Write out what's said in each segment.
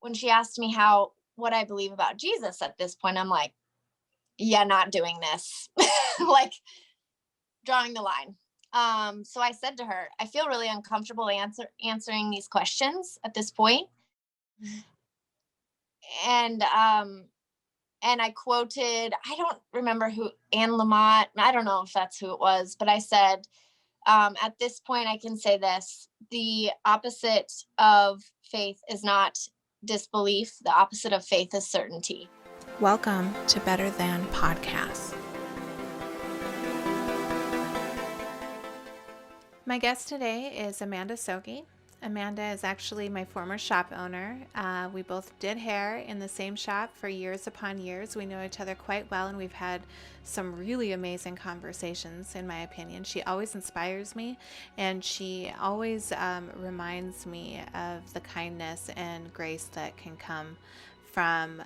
when she asked me what I believe about Jesus at this point, I'm like, yeah, not doing this. Like drawing the line. So I said to her, I feel really uncomfortable answering these questions at this point. And I quoted, I don't remember who, Anne Lamott, I don't know if that's who it was, but I said, at this point, I can say this: the opposite of faith is not disbelief. The opposite of faith is certainty. Welcome to Better Than Podcast. My guest today is Amanda Sogge. Amanda is actually my former shop owner. We both did hair in the same shop for years upon years. We know each other quite well, and we've had some really amazing conversations, in my opinion. She always inspires me, and she always reminds me of the kindness and grace that can come from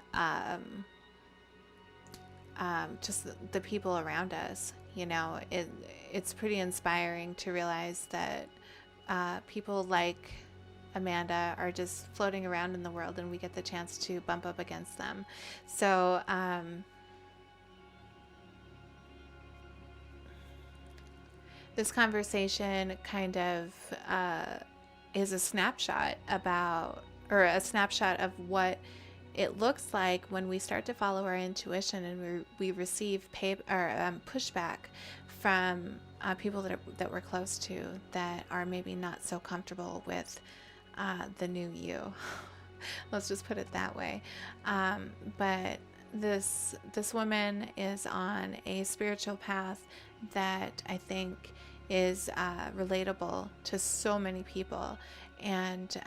just the people around us. You know, it's pretty inspiring to realize that people like Amanda are just floating around in the world, and we get the chance to bump up against them. So this conversation kind of is a snapshot of what it looks like when we start to follow our intuition and we receive pushback from people that we're close to that are maybe not so comfortable with the new you. Let's just put it that way. But this woman is on a spiritual path that I think is relatable to so many people, and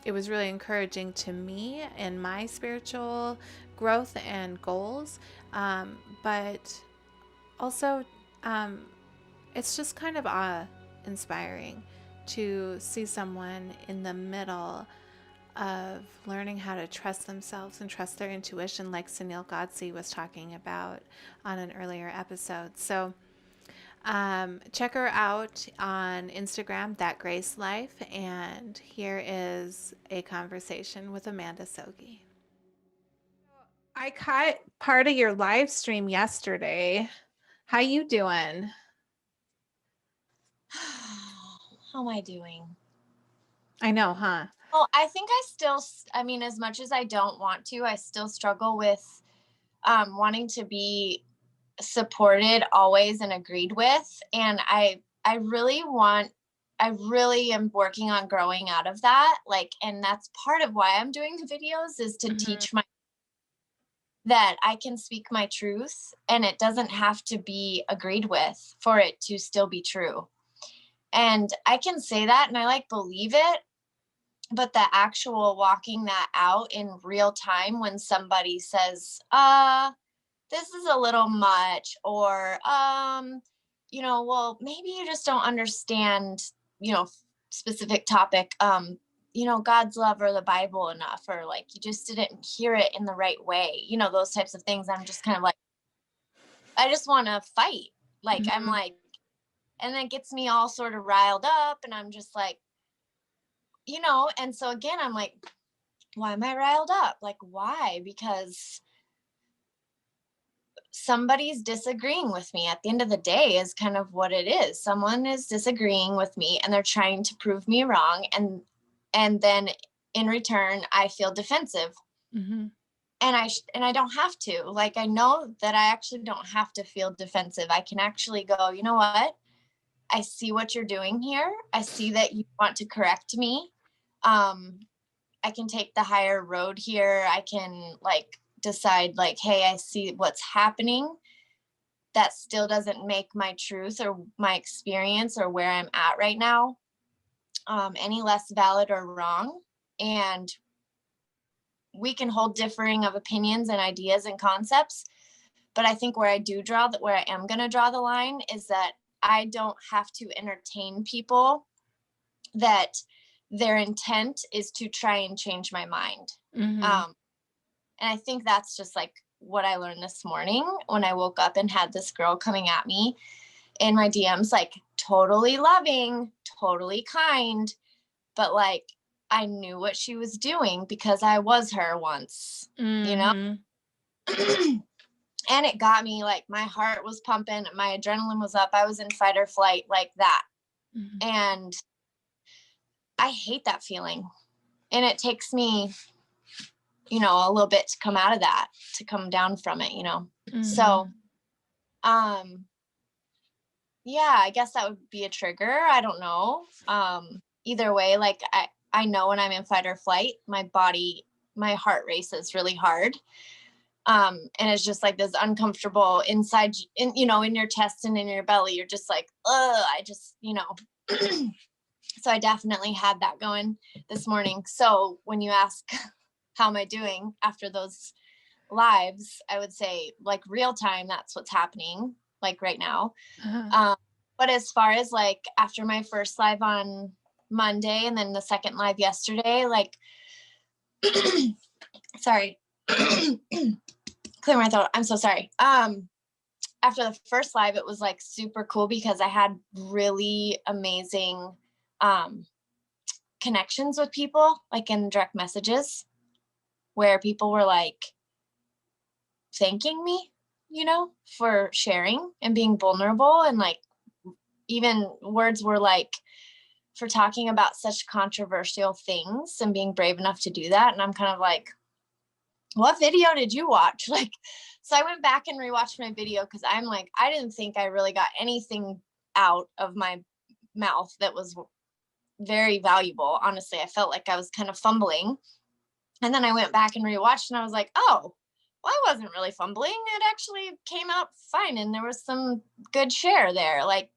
it was really encouraging to me in my spiritual growth and goals, but also it's just kind of awe-inspiring to see someone in the middle of learning how to trust themselves and trust their intuition, like Sunil Godse was talking about on an earlier episode. So check her out on Instagram, That Grace Life, and here is a conversation with Amanda Sogge. I caught part of your live stream yesterday. How you doing? How am I doing? I know, huh? Well, I think as much as I don't want to, I still struggle with wanting to be supported always and agreed with. And I really am working on growing out of that. And that's part of why I'm doing the videos, is to teach that I can speak my truth, and it doesn't have to be agreed with for it to still be true. And I can say that and I believe it, but the actual walking that out in real time when somebody says, this is a little much, or, well, maybe you just don't understand, specific topic, God's love or the Bible enough, or you just didn't hear it in the right way, those types of things. I'm just kind of I just want to fight. I'm and it gets me all sort of riled up, and I'm just and so again, I'm why am I riled up? Why? Because somebody's disagreeing with me. At the end of the day is kind of what it is. Someone is disagreeing with me, and they're trying to prove me wrong. And then in return, I feel defensive. Mm-hmm. And I don't have to. I know that I actually don't have to feel defensive. I can actually go, you know what? I see what you're doing here. I see that you want to correct me. I can take the higher road here. I can decide hey, I see what's happening. That still doesn't make my truth or my experience or where I'm at right now any less valid or wrong. And we can hold differing of opinions and ideas and concepts. But I think where I am going to draw the line is that I don't have to entertain people that their intent is to try and change my mind. Mm-hmm. And I think that's just what I learned this morning when I woke up and had this girl coming at me in my DMs, totally loving, totally kind, but I knew what she was doing because I was her once, you know? Mm-hmm. And it got me, like, my heart was pumping, my adrenaline was up, I was in fight or flight like that. Mm-hmm. And I hate that feeling. And it takes me, a little bit to come out of that, to come down from it, Mm-hmm. So, yeah, I guess that would be a trigger. I don't know. Either way, like, I know when I'm in fight or flight, my heart races really hard. And it's just like this uncomfortable inside, in your chest and in your belly. You're just like, I just, so I definitely had that going this morning. So when you ask, how am I doing after those lives, I would say, like, real time, that's what's happening, like, right now. Uh-huh. But as far as, like, after my first live on Monday and then the second live yesterday, like, sorry, clear my throat. I'm so sorry. After the first live, it was, like, super cool because I had really amazing connections with people, like, in direct messages, where people were, like, thanking me, for sharing and being vulnerable. And, like, even words were like, for talking about such controversial things and being brave enough to do that. And I'm kind of like, what video did you watch? Like, so I went back and rewatched my video because I'm like, I didn't think I really got anything out of my mouth that was very valuable. Honestly, I felt like I was kind of fumbling. And then I went back and rewatched and I was like, oh, well, I wasn't really fumbling. It actually came out fine. And there was some good share there, like,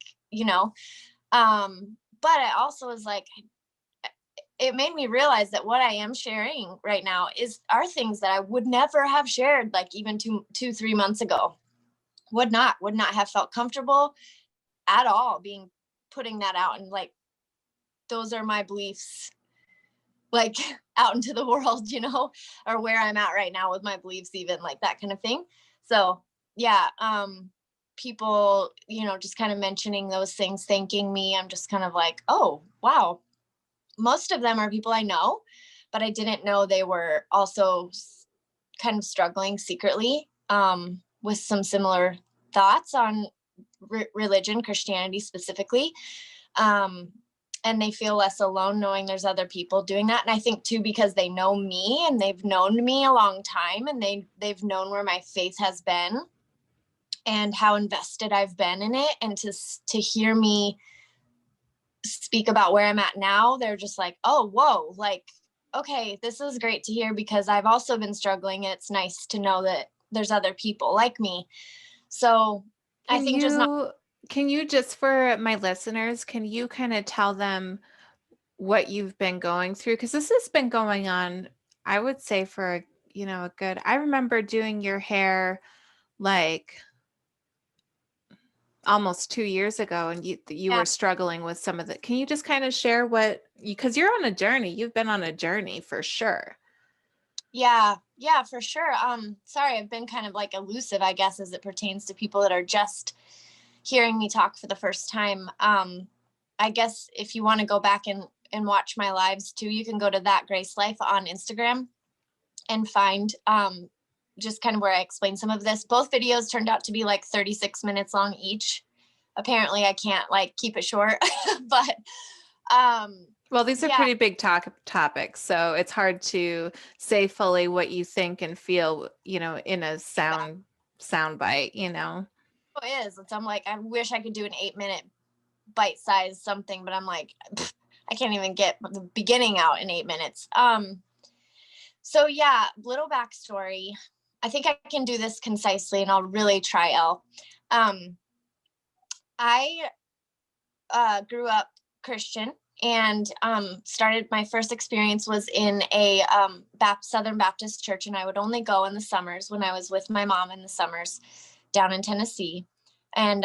but I also was like, it made me realize that what I am sharing right now are things that I would never have shared, like, even 3 months ago. Would not have felt comfortable at all putting that out. And, like, those are my beliefs, like, out into the world, or where I'm at right now with my beliefs, even, like, that kind of thing. So yeah, people, just kind of mentioning those things, thanking me. I'm just kind of like, oh, wow. Most of them are people I know, but I didn't know they were also kind of struggling secretly, with some similar thoughts on religion, Christianity specifically. And they feel less alone knowing there's other people doing that. And I think too, because they know me and they've known me a long time, and they've known where my faith has been and how invested I've been in it. And to hear me speak about where I'm at now, they're just like, oh, whoa, like, okay, this is great to hear because I've also been struggling. And it's nice to know that there's other people like me. So I Can think just not. you can you just for my listeners, can you kind of tell them what you've been going through? Because this has been going on, I would say for, a good, I remember doing your hair like almost 2 years ago, and you Yeah. were struggling with some of the, can you just kind of share because you're on a journey, you've been on a journey for sure. Yeah, for sure. Sorry, I've been kind of, like, elusive, I guess, as it pertains to people that are just hearing me talk for the first time. I guess if you want to go back and watch my lives too, you can go to That Grace Life on Instagram and find just kind of where I explain some of this. Both videos turned out to be like 36 minutes long each. Apparently I can't, like, keep it short, but Well, these are yeah, pretty big topics, so it's hard to say fully what you think and feel, in a sound bite. it is. I'm like, I wish I could do an 8-minute bite size something, but I'm like, I can't even get the beginning out in 8 minutes. So yeah, little backstory. I think I can do this concisely and I'll really try, Elle. I grew up Christian and started, my first experience was in a Southern Baptist church, and I would only go in the summers when I was with my mom in the summers down in Tennessee. And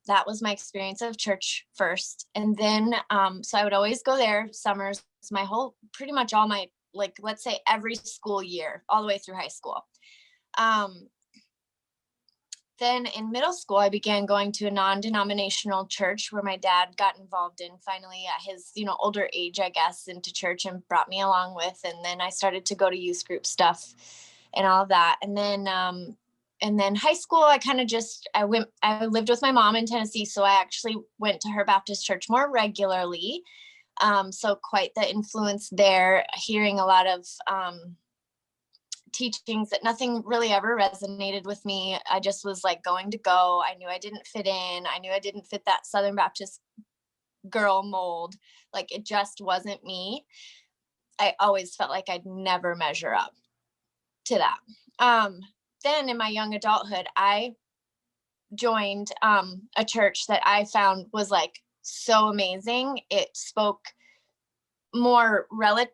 that was my experience of church first. And then, so I would always go there summers, pretty much all my, like, let's say every school year, all the way through high school. then in middle school, I began going to a non-denominational church where my dad got involved in finally at his, older age, I guess, into church and brought me along with. And then I started to go to youth group stuff and all of that. And then high school, I lived with my mom in Tennessee. So I actually went to her Baptist church more regularly. So quite the influence there, hearing a lot of, teachings that nothing really ever resonated with me. I just was like going to go. I knew I didn't fit in. I knew I didn't fit that Southern Baptist girl mold. Like it just wasn't me. I always felt like I'd never measure up to that. Then in my young adulthood, I joined a church that I found was like so amazing. It spoke more relatably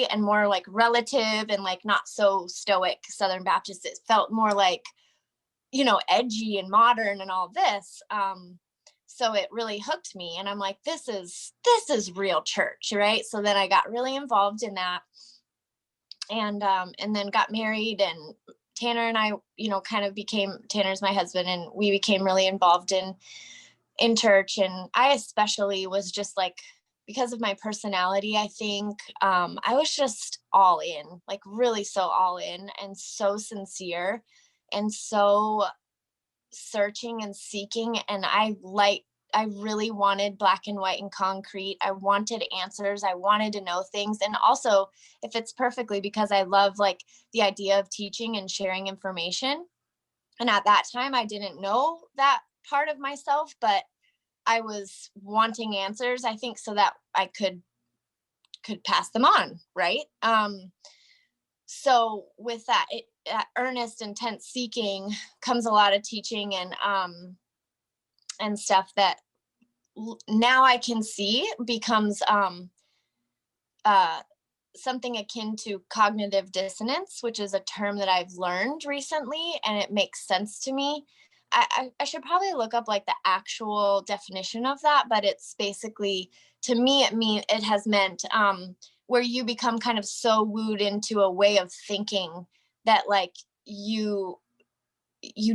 and more like relative and like not so stoic Southern Baptist. It felt more like, edgy and modern and all this. So it really hooked me, and I'm like, this is real church, right? So then I got really involved in that, and then got married, and Tanner and I, kind of Tanner's my husband, and we became really involved in church. And I especially was just like, because of my personality, I think I was just all in, like really so all in and so sincere and so searching and seeking. And I really wanted black and white and concrete. I wanted answers. I wanted to know things. And also, if it's perfectly, because I love like the idea of teaching and sharing information. And at that time, I didn't know that part of myself, but I was wanting answers, I think, so that I could pass them on, right? So with that earnest, intense seeking comes a lot of teaching and stuff that now I can see becomes something akin to cognitive dissonance, which is a term that I've learned recently, and it makes sense to me. I should probably look up like the actual definition of that, but it's basically, to me, it has meant where you become kind of so wooed into a way of thinking that like you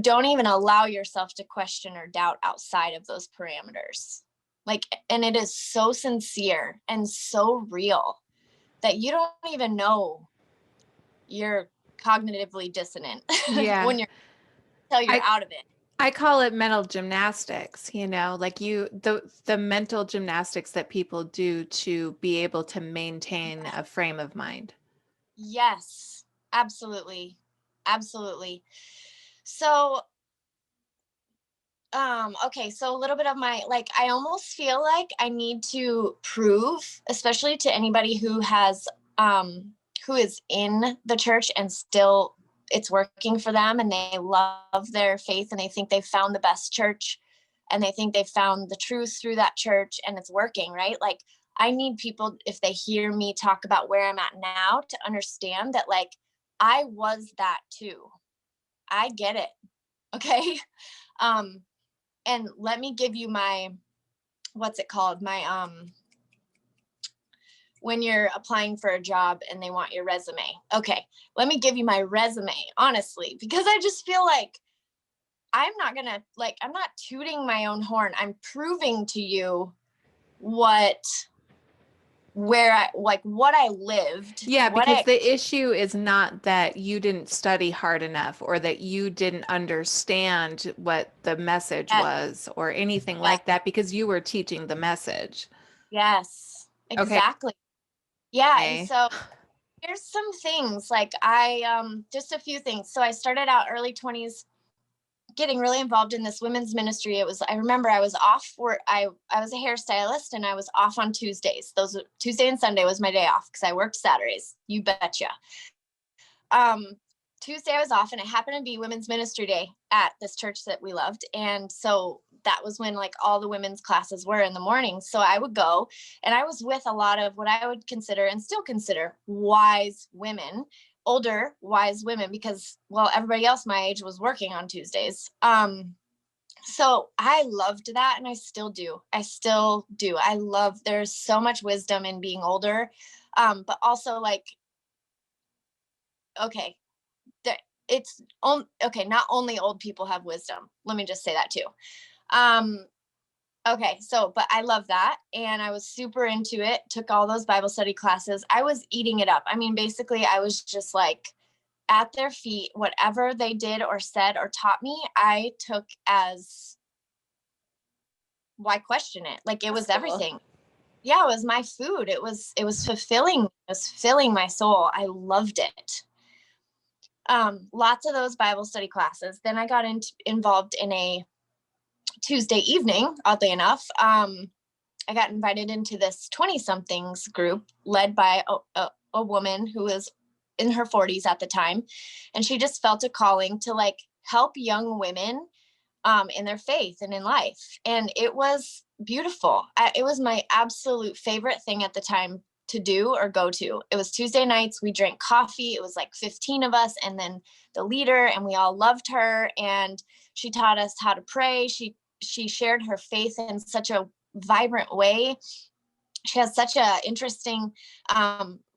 don't even allow yourself to question or doubt outside of those parameters. Like, and it is so sincere and so real that you don't even know you're cognitively dissonant Yeah. when you're out of it. I call it mental gymnastics, like the mental gymnastics that people do to be able to maintain a frame of mind. Yes, absolutely. Absolutely. So, okay, so a little bit of my, like, I almost feel like I need to prove, especially to anybody who is in the church and still it's working for them and they love their faith and they think they've found the best church and they think they've found the truth through that church and it's working, right? Like, I need people, if they hear me talk about where I'm at now, to understand that like I was that too. I get it. Okay. And let me give you my, what's it called? My, when you're applying for a job and they want your resume. Okay. Let me give you my resume, honestly, because I just feel like I'm not tooting my own horn. I'm proving to you what I lived. Yeah, because the issue is not that you didn't study hard enough or that you didn't understand what the message was or anything like that, because you were teaching the message. Yes, Okay. exactly. Yeah. And Okay. so here's some things like just a few things. So I started out early 20s getting really involved in this women's ministry. I remember I was off for, I was a hairstylist and I was off on Tuesdays. Tuesday and Sunday was my day off because I worked Saturdays. You betcha. Tuesday I was off and it happened to be women's ministry day at this church that we loved. And so that was when like all the women's classes were in the morning. So I would go and I was with a lot of what I would consider and still consider wise women, older wise women, because well, everybody else my age was working on Tuesdays. So I loved that and I still do. There's so much wisdom in being older. But also like, okay, it's okay. Not only old people have wisdom. Let me just say that too. Um, okay. So, but I love that. And I was super into it, took all those Bible study classes. I was eating it up. I mean, basically I was just like at their feet, whatever they did or said or taught me, I took as, why question it? Like it was everything. Yeah, it was my food. It was fulfilling. It was filling my soul. I loved it. Lots of those Bible study classes. Then I got involved in a Tuesday evening, oddly enough. I got invited into this 20 somethings group led by a woman who was in her 40s at the time. And she just felt a calling to like help young women in their faith and in life. And it was beautiful. It was my absolute favorite thing at the time to do or go to. It was Tuesday nights. We drank coffee. It was like 15 of us and then the leader, and we all loved her. And she taught us how to pray. She shared her faith in such a vibrant way. She has such a interesting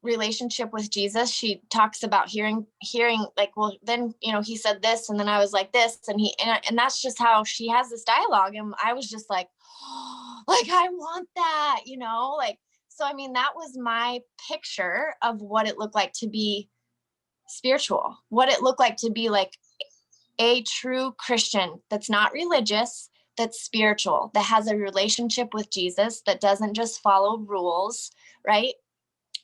relationship with Jesus. She talks about hearing like, well, then, he said this, and then I was like this, and that's just how she has this dialogue. And I was just like, oh, like, I want that, like, so, I mean, that was my picture of what it looked like to be spiritual, what it looked like to be like a true Christian that's not religious, that's spiritual, that has a relationship with Jesus, that doesn't just follow rules, right?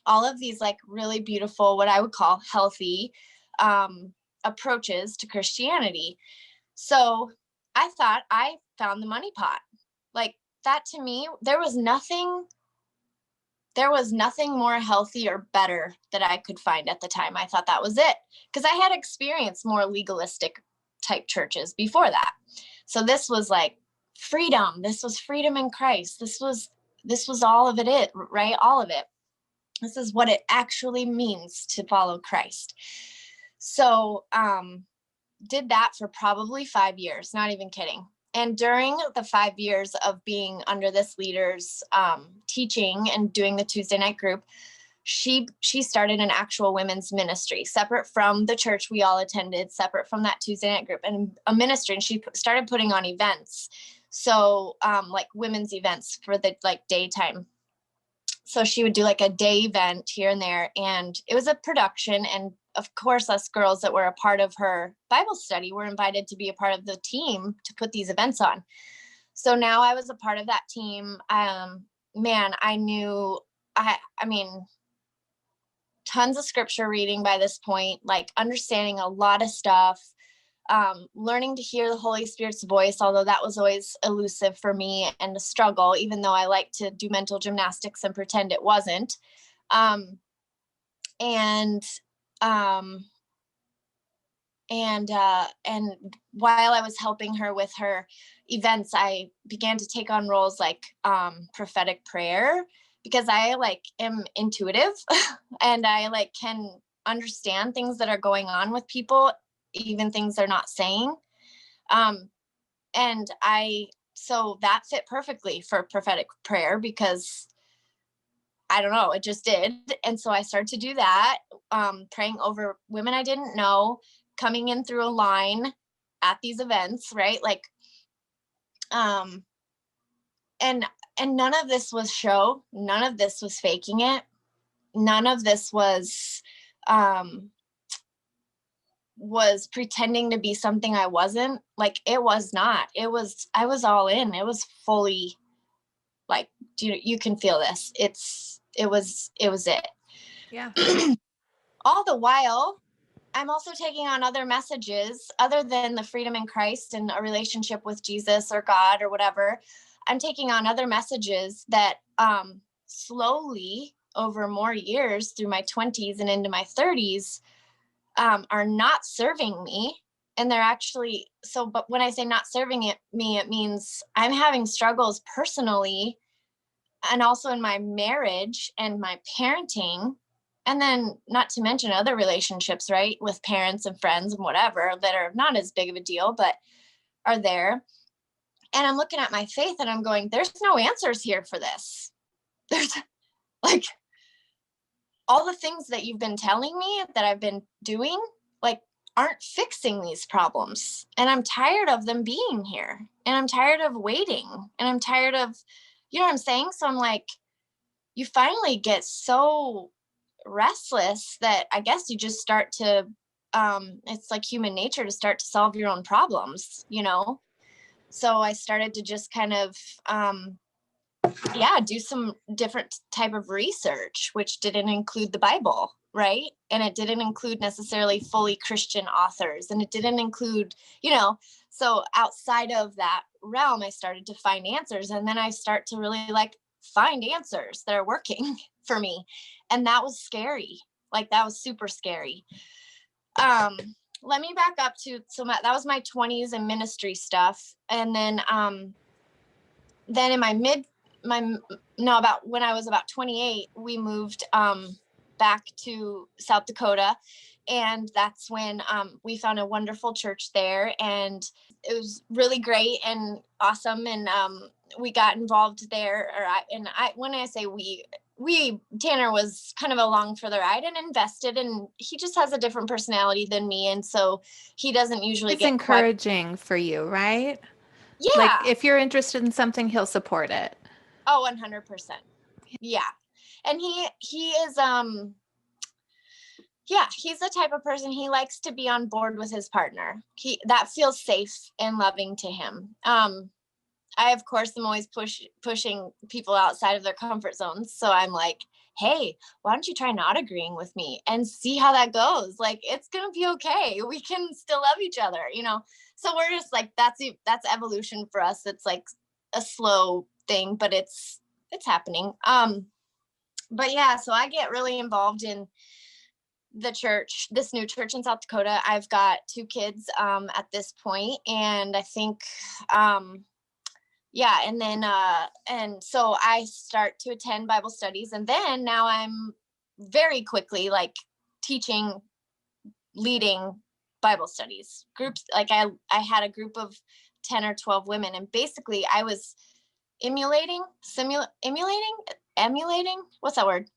All of these like really beautiful, what I would call healthy approaches to Christianity. So I thought I found the money pot. Like that to me, there was nothing more healthy or better that I could find at the time. I thought that was it, because I had experienced more legalistic type churches before that. So this was like freedom. This was freedom in Christ. This was all of it, right? All of it. This is what it actually means to follow Christ. So did that for probably 5 years, not even kidding. And during the 5 years of being under this leader's teaching and doing the Tuesday night group, she started an actual women's ministry, separate from the church we all attended, separate from that Tuesday night group, and a ministry. And she started putting on events. So like women's events for the like daytime. So she would do like a day event here and there. And it was a production. And of course, us girls that were a part of her Bible study were invited to be a part of the team to put these events on. So now I was a part of that team. Man, I knew, I mean, tons of scripture reading by this point, like understanding a lot of stuff, learning to hear the Holy Spirit's voice, although that was always elusive for me and a struggle, even though I like to do mental gymnastics and pretend it wasn't. And while I was helping her with her events, I began to take on roles like prophetic prayer, because I like am intuitive and I like can understand things that are going on with people, even things they're not saying. And so that fit perfectly for prophetic prayer, because I don't know, it just did. And so I started to do that, praying over women I didn't know, coming in through a line at these events, right? Like, and none of this was show. None of this was faking it. None of this was pretending to be something I wasn't. Like, it was not. I was all in. It was fully like, you can feel this. It was it. Yeah. All the while, I'm also taking on other messages other than the freedom in Christ and a relationship with Jesus or God or whatever. I'm taking on other messages that slowly over more years through my 20s and into my 30s are not serving me. And they're actually, but when I say not serving me, it means I'm having struggles personally and also in my marriage and my parenting. And then not to mention other relationships, right? With parents and friends and whatever that are not as big of a deal, but are there. And I'm looking at my faith and I'm going, there's no answers here for this. There's like all the things that you've been telling me that I've been doing, like aren't fixing these problems. And I'm tired of them being here. And I'm tired of waiting. And I'm tired of, you know what I'm saying? So I'm like, you finally get so restless that I guess you just start to, it's like human nature to start to solve your own problems, you know? So I started to just kind of, do some different type of research, which didn't include the Bible, right? And it didn't include necessarily fully Christian authors, and it didn't include, so outside of that realm, I started to find answers, and then I start to really like find answers that are working for me. And that was scary. Like that was super scary. Let me back up to, that was my 20s and ministry stuff. And then in about when I was about 28, we moved back to South Dakota. And that's when we found a wonderful church there, and it was really great and awesome. And we got involved there, when I say we, Tanner was kind of along for the ride and invested, and he just has a different personality than me. And so he doesn't usually It's get encouraging for you, right? Like Yeah. if you're interested in something, he'll support it. Oh, 100%. Yeah. And he is, he's the type of person, he likes to be on board with his partner. That feels safe and loving to him. I, of course, am always pushing people outside of their comfort zones. So I'm like, hey, why don't you try not agreeing with me and see how that goes? Like, it's going to be okay. We can still love each other, So we're just like, that's evolution for us. It's like a slow thing, but it's happening. But yeah, so I get really involved in the church, this new church in South Dakota. I've got 2 kids at this point, and I think and then and so I start to attend Bible studies, and then now I'm very quickly like leading Bible studies groups. Like I had a group of 10 or 12 women, and basically I was emulating, what's that word?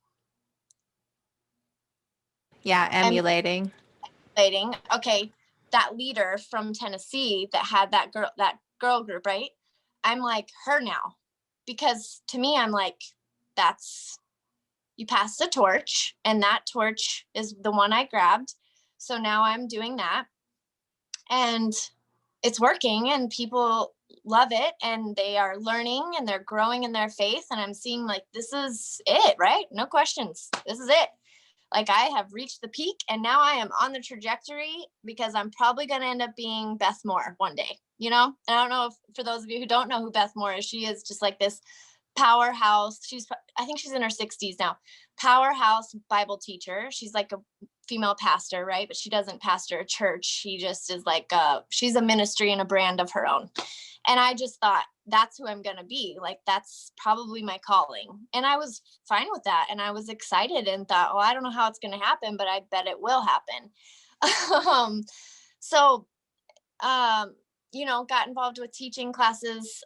Yeah, emulating. Okay, that leader from Tennessee that had that girl group, right? I'm like her now, because to me, I'm like, you passed the torch, and that torch is the one I grabbed. So now I'm doing that, and it's working, and people love it, and they are learning, and they're growing in their faith. And I'm seeing like, this is it, right? No questions. This is it. Like, I have reached the peak, and now I am on the trajectory, because I'm probably going to end up being Beth Moore one day, And I don't know if, for those of you who don't know who Beth Moore is, she is just like this powerhouse. I think she's in her 60s now, powerhouse Bible teacher. She's like a female pastor, right? But she doesn't pastor a church. She just is like, she's a ministry and a brand of her own. And I just thought, that's who I'm going to be. Like, that's probably my calling. And I was fine with that. And I was excited and thought, I don't know how it's going to happen, but I bet it will happen. Got involved with teaching classes,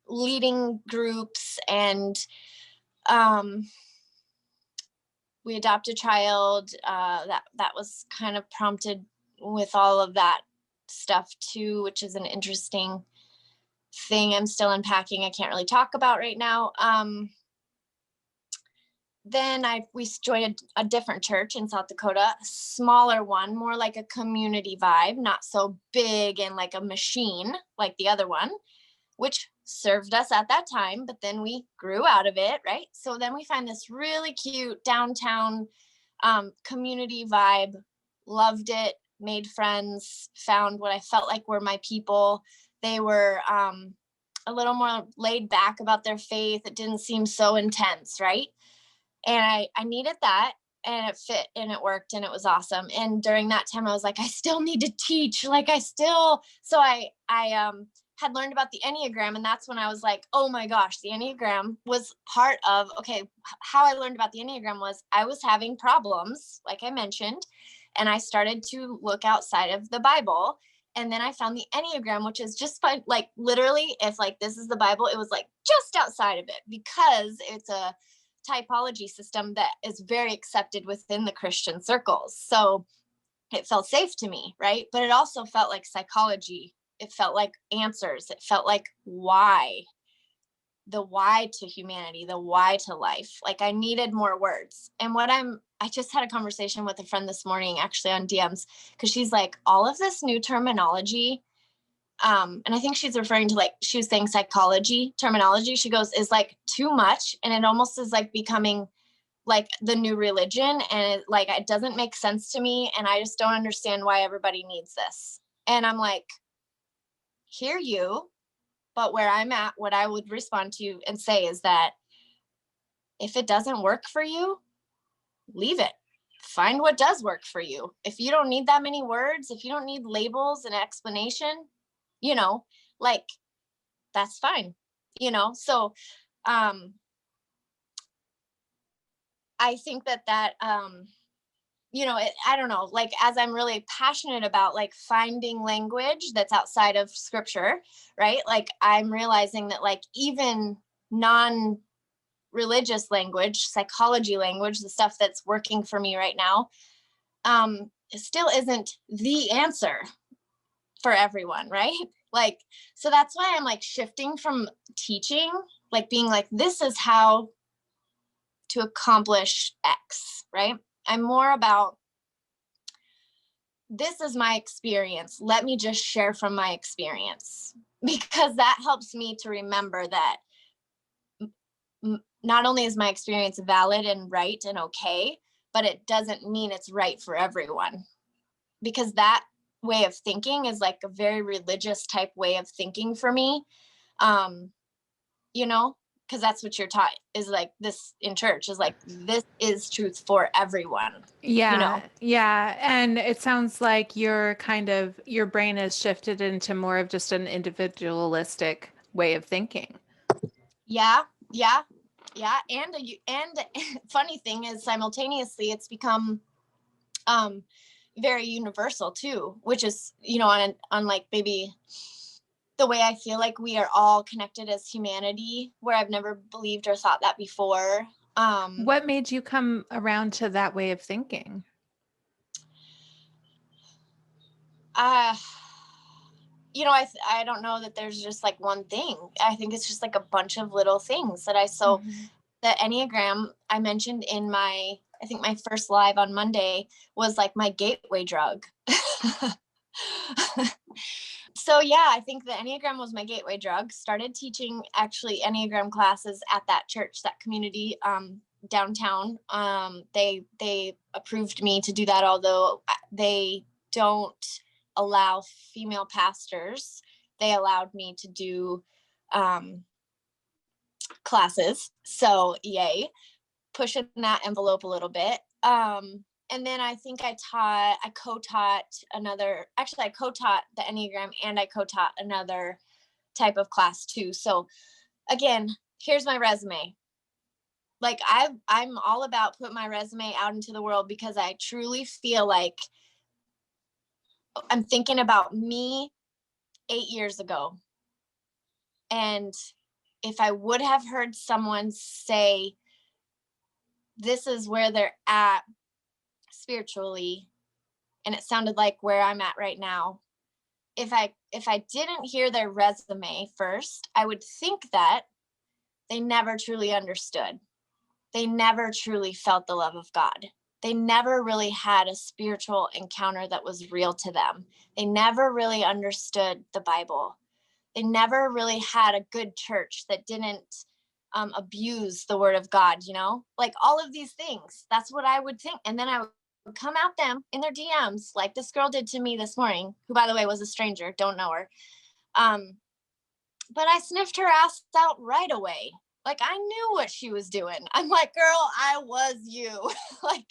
leading groups, and we adopted a child. That was kind of prompted with all of that stuff too, which is an interesting thing I'm still unpacking. I can't really talk about right now. Then we joined a different church in South Dakota, a smaller one, more like a community vibe, not so big and like a machine like the other one, which served us at that time, but then we grew out of it, right? So then we find this really cute downtown community vibe, loved it, made friends, found what I felt like were my people. They were a little more laid back about their faith. It didn't seem so intense, right? And I needed that, and it fit, and it worked, and it was awesome. And during that time, I was like, I still need to teach. So I had learned about the Enneagram, and that's when I was like, oh my gosh, the Enneagram was part of, how I learned about the Enneagram was I was having problems, like I mentioned, and I started to look outside of the Bible. And then I found the Enneagram, which is just fun. Like, literally, if like this is the Bible, it was like just outside of it, because it's a typology system that is very accepted within the Christian circles. So it felt safe to me, right? But it also felt like psychology. It felt like answers. It felt like why, the why to humanity, the why to life. Like I needed more words. And I just had a conversation with a friend this morning, actually on DMs, because she's like, all of this new terminology, and I think she's referring to, like, she was saying psychology terminology. She goes, is like too much. And it almost is like becoming like the new religion. And it doesn't make sense to me. And I just don't understand why everybody needs this. And I'm like, hear you. But where I'm at, what I would respond to you and say is that if it doesn't work for you, leave it. Find what does work for you. If you don't need that many words, if you don't need labels and explanation, you know, like that's fine, you know? So, I think that, I don't know, like, as I'm really passionate about like finding language that's outside of scripture, right? Like I'm realizing that like even non-religious language, psychology language, the stuff that's working for me right now, it still isn't the answer for everyone, right? Like, so that's why I'm like shifting from teaching, like being like, this is how to accomplish X, right? I'm more about, this is my experience. Let me just share from my experience, because that helps me to remember that not only is my experience valid and right and okay, but it doesn't mean it's right for everyone. Because that way of thinking is like a very religious type way of thinking for me. Um, you know, because that's what you're taught, is like this in church, is like, this is truth for everyone, you Yeah, know? yeah. And it sounds like your brain has shifted into more of just an individualistic way of thinking. Yeah, yeah, yeah. And funny thing is, simultaneously, it's become um very universal too, which is, on like maybe the way I feel like we are all connected as humanity, where I've never believed or thought that before. What made you come around to that way of thinking? uh I don't know that there's just like one thing. I think it's just like a bunch of little things that so Mhm. the Enneagram I mentioned in I think my first live on Monday was like my gateway drug. So yeah, I think the Enneagram was my gateway drug. Started teaching actually Enneagram classes at that church, that community downtown. They approved me to do that, although they don't allow female pastors. They allowed me to do um, classes. So yay, pushing that envelope a little bit. And then I think I co-taught I co-taught the Enneagram, and I co-taught another type of class too. So again, here's my resume. Like I'm all about putting my resume out into the world, because I truly feel like I'm thinking about me 8 years ago. And if I would have heard someone say, this is where they're at spiritually, and it sounded like where I'm at right now, if I didn't hear their resume first, I would think that they never truly understood. They never truly felt the love of God. They never really had a spiritual encounter that was real to them. They never really understood the Bible. They never really had a good church that didn't abuse the word of God, like all of these things. That's what I would think. And then I would come at them in their DMs, like this girl did to me this morning, who, by the way, was a stranger, don't know her. But I sniffed her ass out right away. Like I knew what she was doing. I'm like, girl, I was you. Like,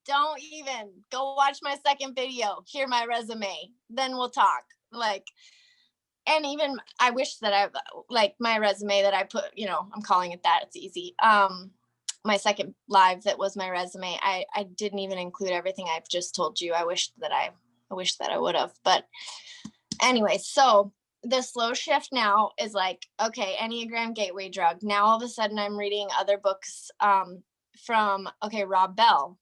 don't even go watch my second video, hear my resume, then we'll talk. Like, and even I wish that I, like, my resume that I put, I'm calling it that, it's easy. My second live that was my resume, I didn't even include everything I've just told you. I wish that I would have. But anyway, so the slow shift now is like, okay, Enneagram gateway drug. Now all of a sudden I'm reading other books from Rob Bell.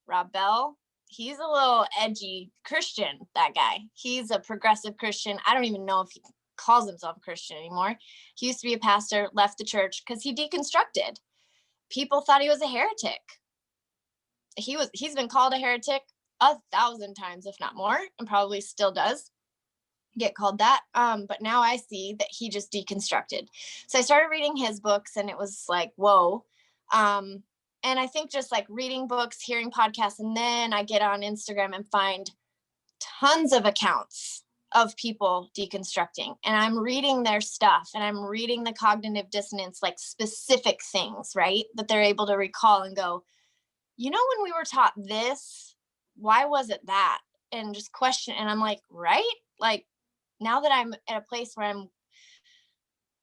he's a little edgy Christian, that guy. He's a progressive Christian. I don't even know if he calls himself a Christian anymore. He used to be a pastor, left the church because he deconstructed. People thought he was a heretic. He's been called a heretic 1,000 times, if not more, and probably still does get called that. But now I see that he just deconstructed. So I started reading his books, and it was like, whoa. And I think just like reading books, hearing podcasts, and then I get on Instagram and find tons of accounts of people deconstructing, and I'm reading their stuff, and I'm reading the cognitive dissonance, like specific things, right, that they're able to recall and go, you know, when we were taught this, why was it that? And just question. And I'm like, right? Like, now that I'm at a place where I'm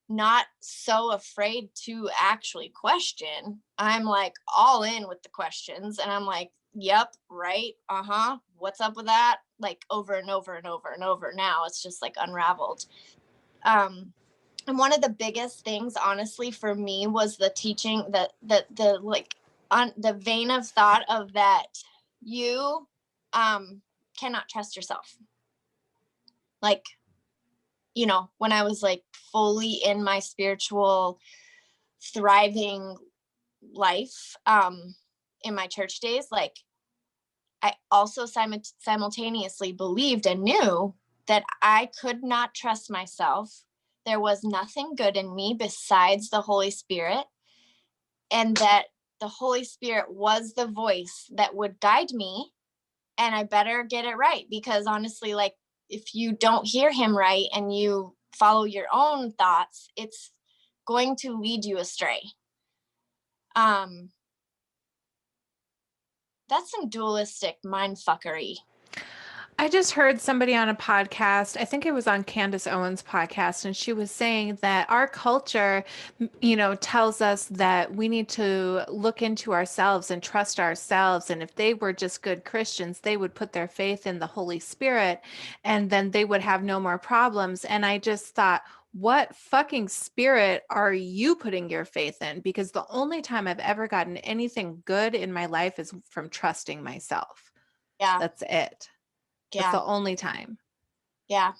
not so afraid to actually question, I'm like all in with the questions. And I'm like, yep, right. What's up with that? Like over and over and over and over. Now it's just like unraveled. And one of the biggest things, honestly, for me was the teaching that the like on the vein of thought of that you cannot trust yourself. Like, you know, when I was like fully in my spiritual thriving life, in my church days, like I also simultaneously believed and knew that I could not trust myself. There was nothing good in me besides the Holy Spirit, and that the Holy Spirit was the voice that would guide me, and I better get it right, because honestly, like if you don't hear him right and you follow your own thoughts, it's going to lead you astray. That's some dualistic mind fuckery. I just heard somebody on a podcast, I think it was on Candace Owens' podcast, and she was saying that our culture, tells us that we need to look into ourselves and trust ourselves. And if they were just good Christians, they would put their faith in the Holy Spirit and then they would have no more problems. And I just thought, what fucking spirit are you putting your faith in? Because the only time I've ever gotten anything good in my life is from trusting myself. Yeah. That's it. That's the only time. Yeah.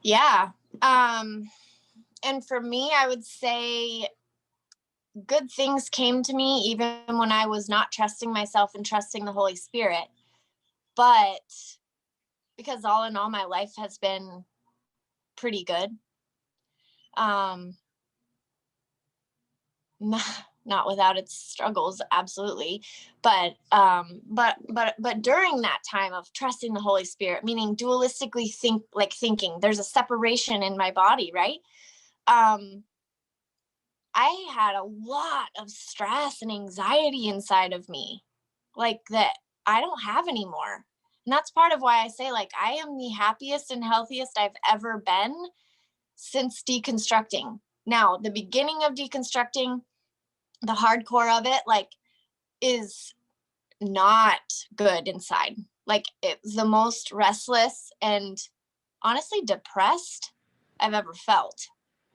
Yeah. And for me, I would say good things came to me even when I was not trusting myself and trusting the Holy Spirit. But because all in all, my life has been pretty good. Not without its struggles, absolutely, but during that time of trusting the Holy Spirit, meaning dualistically thinking there's a separation in my body, right? I had a lot of stress and anxiety inside of me, like that I don't have anymore. And that's part of why I say, like, I am the happiest and healthiest I've ever been since deconstructing. Now, the beginning of deconstructing, the hardcore of it, like, is not good inside. Like, it's the most restless and honestly depressed I've ever felt.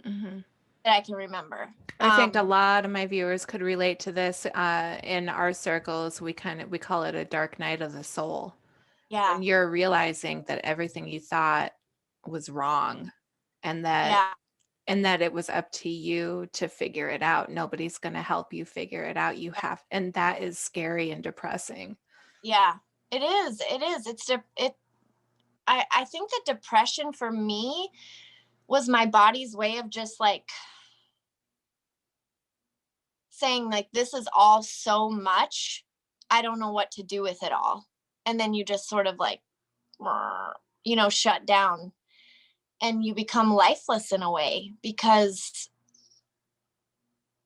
Mm-hmm. That I can remember. I think a lot of my viewers could relate to this. In our circles, we call it a dark night of the soul. Yeah. When you're realizing that everything you thought was wrong, and that it was up to you to figure it out. Nobody's going to help you figure it out. You have, and that is scary and depressing. Yeah, it is. It is. I think that depression for me was my body's way of just like saying, like, this is all so much. I don't know what to do with it all. And then you just sort of like, shut down, and you become lifeless in a way because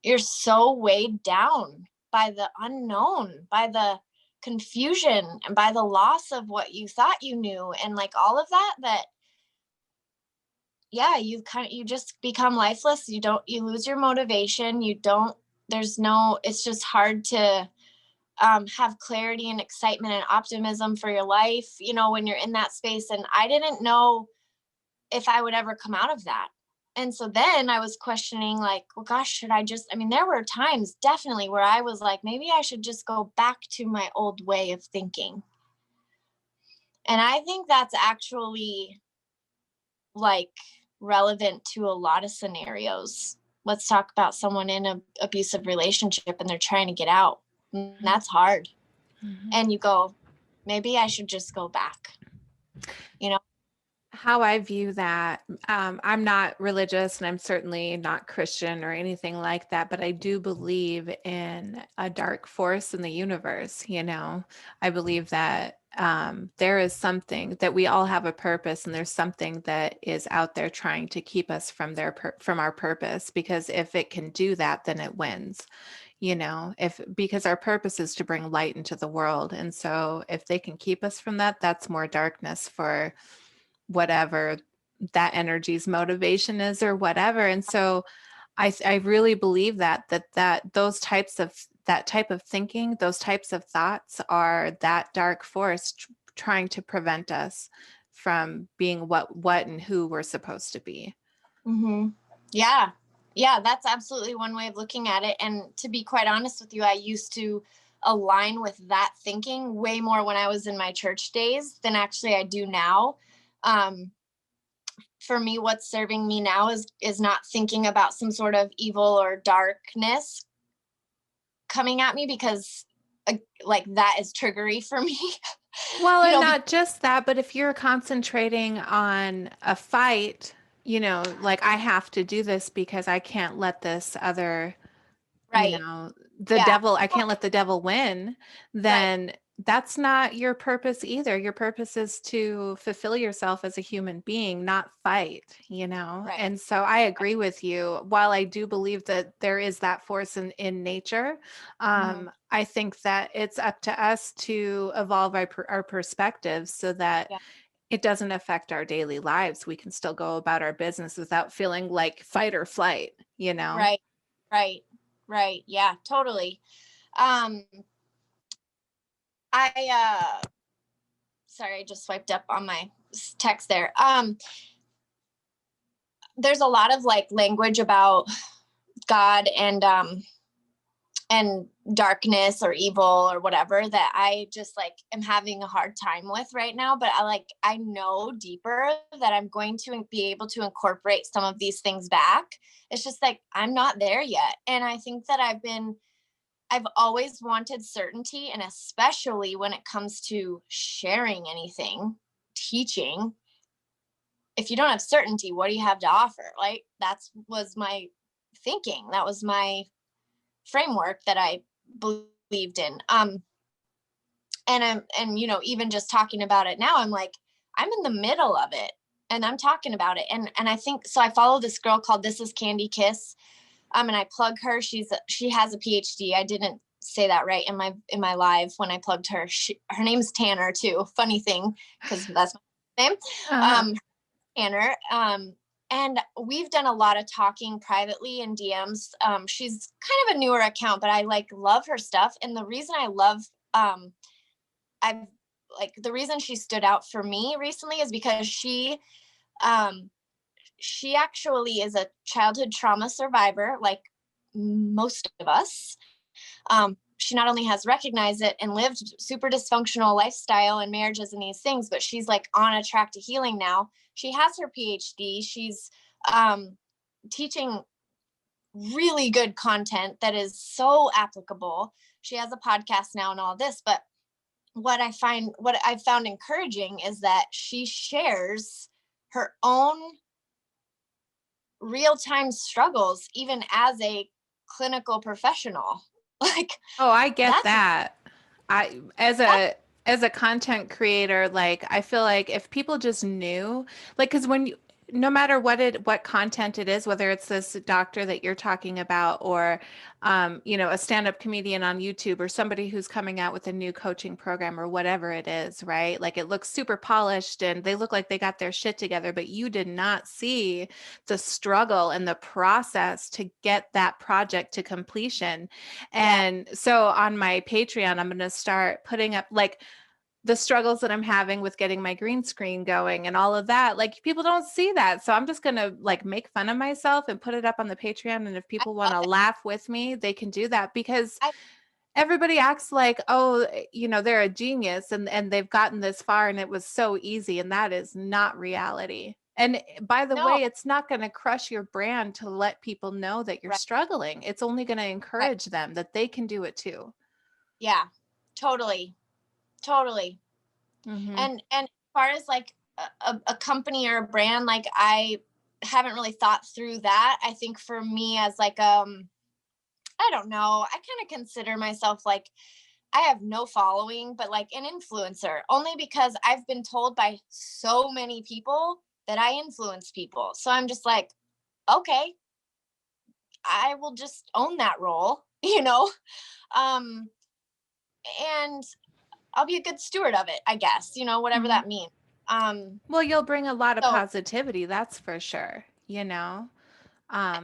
you're so weighed down by the unknown, by the confusion, and by the loss of what you thought you knew, and like all of that yeah, you just become lifeless. You lose your motivation. It's just hard to have clarity and excitement and optimism for your life, when you're in that space. And I didn't know if I would ever come out of that. And so then I was questioning, like, well, gosh, should I just, I mean, there were times definitely where I was like, maybe I should just go back to my old way of thinking. And I think that's actually like relevant to a lot of scenarios. Let's talk about someone in an abusive relationship and they're trying to get out. And that's hard. Mm-hmm. And you go, maybe I should just go back, you know? How I view that, I'm not religious and I'm certainly not Christian or anything like that, but I do believe in a dark force in the universe. I believe that there is something that we all have a purpose, and there's something that is out there trying to keep us from our purpose, because if it can do that, then it wins. If because our purpose is to bring light into the world, and so if they can keep us from that, that's more darkness for whatever that energy's motivation is or whatever. And so I really believe that those types of that type of thinking, those types of thoughts are that dark force trying to prevent us from being what and who we're supposed to be. Mm-hmm. Yeah. Yeah, that's absolutely one way of looking at it. And to be quite honest with you, I used to align with that thinking way more when I was in my church days than actually I do now. Um, for me, what's serving me now is not thinking about some sort of evil or darkness coming at me, because like that is triggery for me. Well, you and know, not just that, but if you're concentrating on a fight, like I have to do this because I can't let this other, right. the Yeah. devil, I can't let the devil win, Right. then that's not your purpose either. Your purpose is to fulfill yourself as a human being, not fight. Right. And so I agree with you. While I do believe that there is that force in nature, Mm-hmm. I think that it's up to us to evolve our perspectives so that Yeah. it doesn't affect our daily lives. We can still go about our business without feeling like fight or flight. Right. Right. Right. Yeah, totally. Um, I sorry, I just swiped up on my text there. There's a lot of like language about God and darkness or evil or whatever that I just like am having a hard time with right now. But I know deeper that I'm going to be able to incorporate some of these things back. It's just like I'm not there yet. And I think that I've always wanted certainty, and especially when it comes to sharing anything, teaching. If you don't have certainty, what do you have to offer? Like that's was my thinking. That was my framework that I believed in. And even just talking about it now, I'm like, I'm in the middle of it and I'm talking about it. And I think so. I follow this girl called This Is Candy Kiss. And I plug her. She has a PhD. I didn't say that right in my live when I plugged her. Her name's Tanner too. Funny thing, because that's my name. Uh-huh. Tanner. And we've done a lot of talking privately in DMs. She's kind of a newer account, but I like love her stuff. And the reason I love I've like the reason she stood out for me recently is because um she actually is a childhood trauma survivor, like most of us. She not only has recognized it and lived super dysfunctional lifestyle and marriages and these things, but she's like on a track to healing now. She has her PhD. She's teaching really good content that is so applicable. She has a podcast now and all this, but what I found encouraging is that she shares her own real-time struggles even as a clinical professional. Like Oh, I get that's that. I that as a content creator, like I feel like if people just knew, like, because when you, no matter what content it is, whether it's this doctor that you're talking about, or a stand-up comedian on YouTube, or somebody who's coming out with a new coaching program or whatever it is, right? Like it looks super polished and they look like they got their shit together, but you did not see the struggle and the process to get that project to completion. yeah. And so on my Patreon, I'm going to start putting up like the struggles that I'm having with getting my green screen going and all of that. Like, people don't see that. So I'm just going to like make fun of myself and put it up on the Patreon. And if I people want love to it. laugh with me, they can do that, because I everybody acts like, oh, they're a genius and they've gotten this far and it was so easy. And that is not reality. And by the no, way, it's not going to crush your brand to let people know that you're right, struggling. It's only going to right. encourage them that they can do it too. Yeah, totally, totally. Hmm. And as far as like a company or a brand, like I haven't really thought through that. I think for me as like I don't know, I kind of consider myself like I have no following, but like an influencer, only because I've been told by so many people that I influence people. So I'm just like, okay, I will just own that role, you know? Um, and I'll be a good steward of it, I guess, whatever Hmm. that means. Um, Well, you'll bring a lot of so positivity, that's for sure.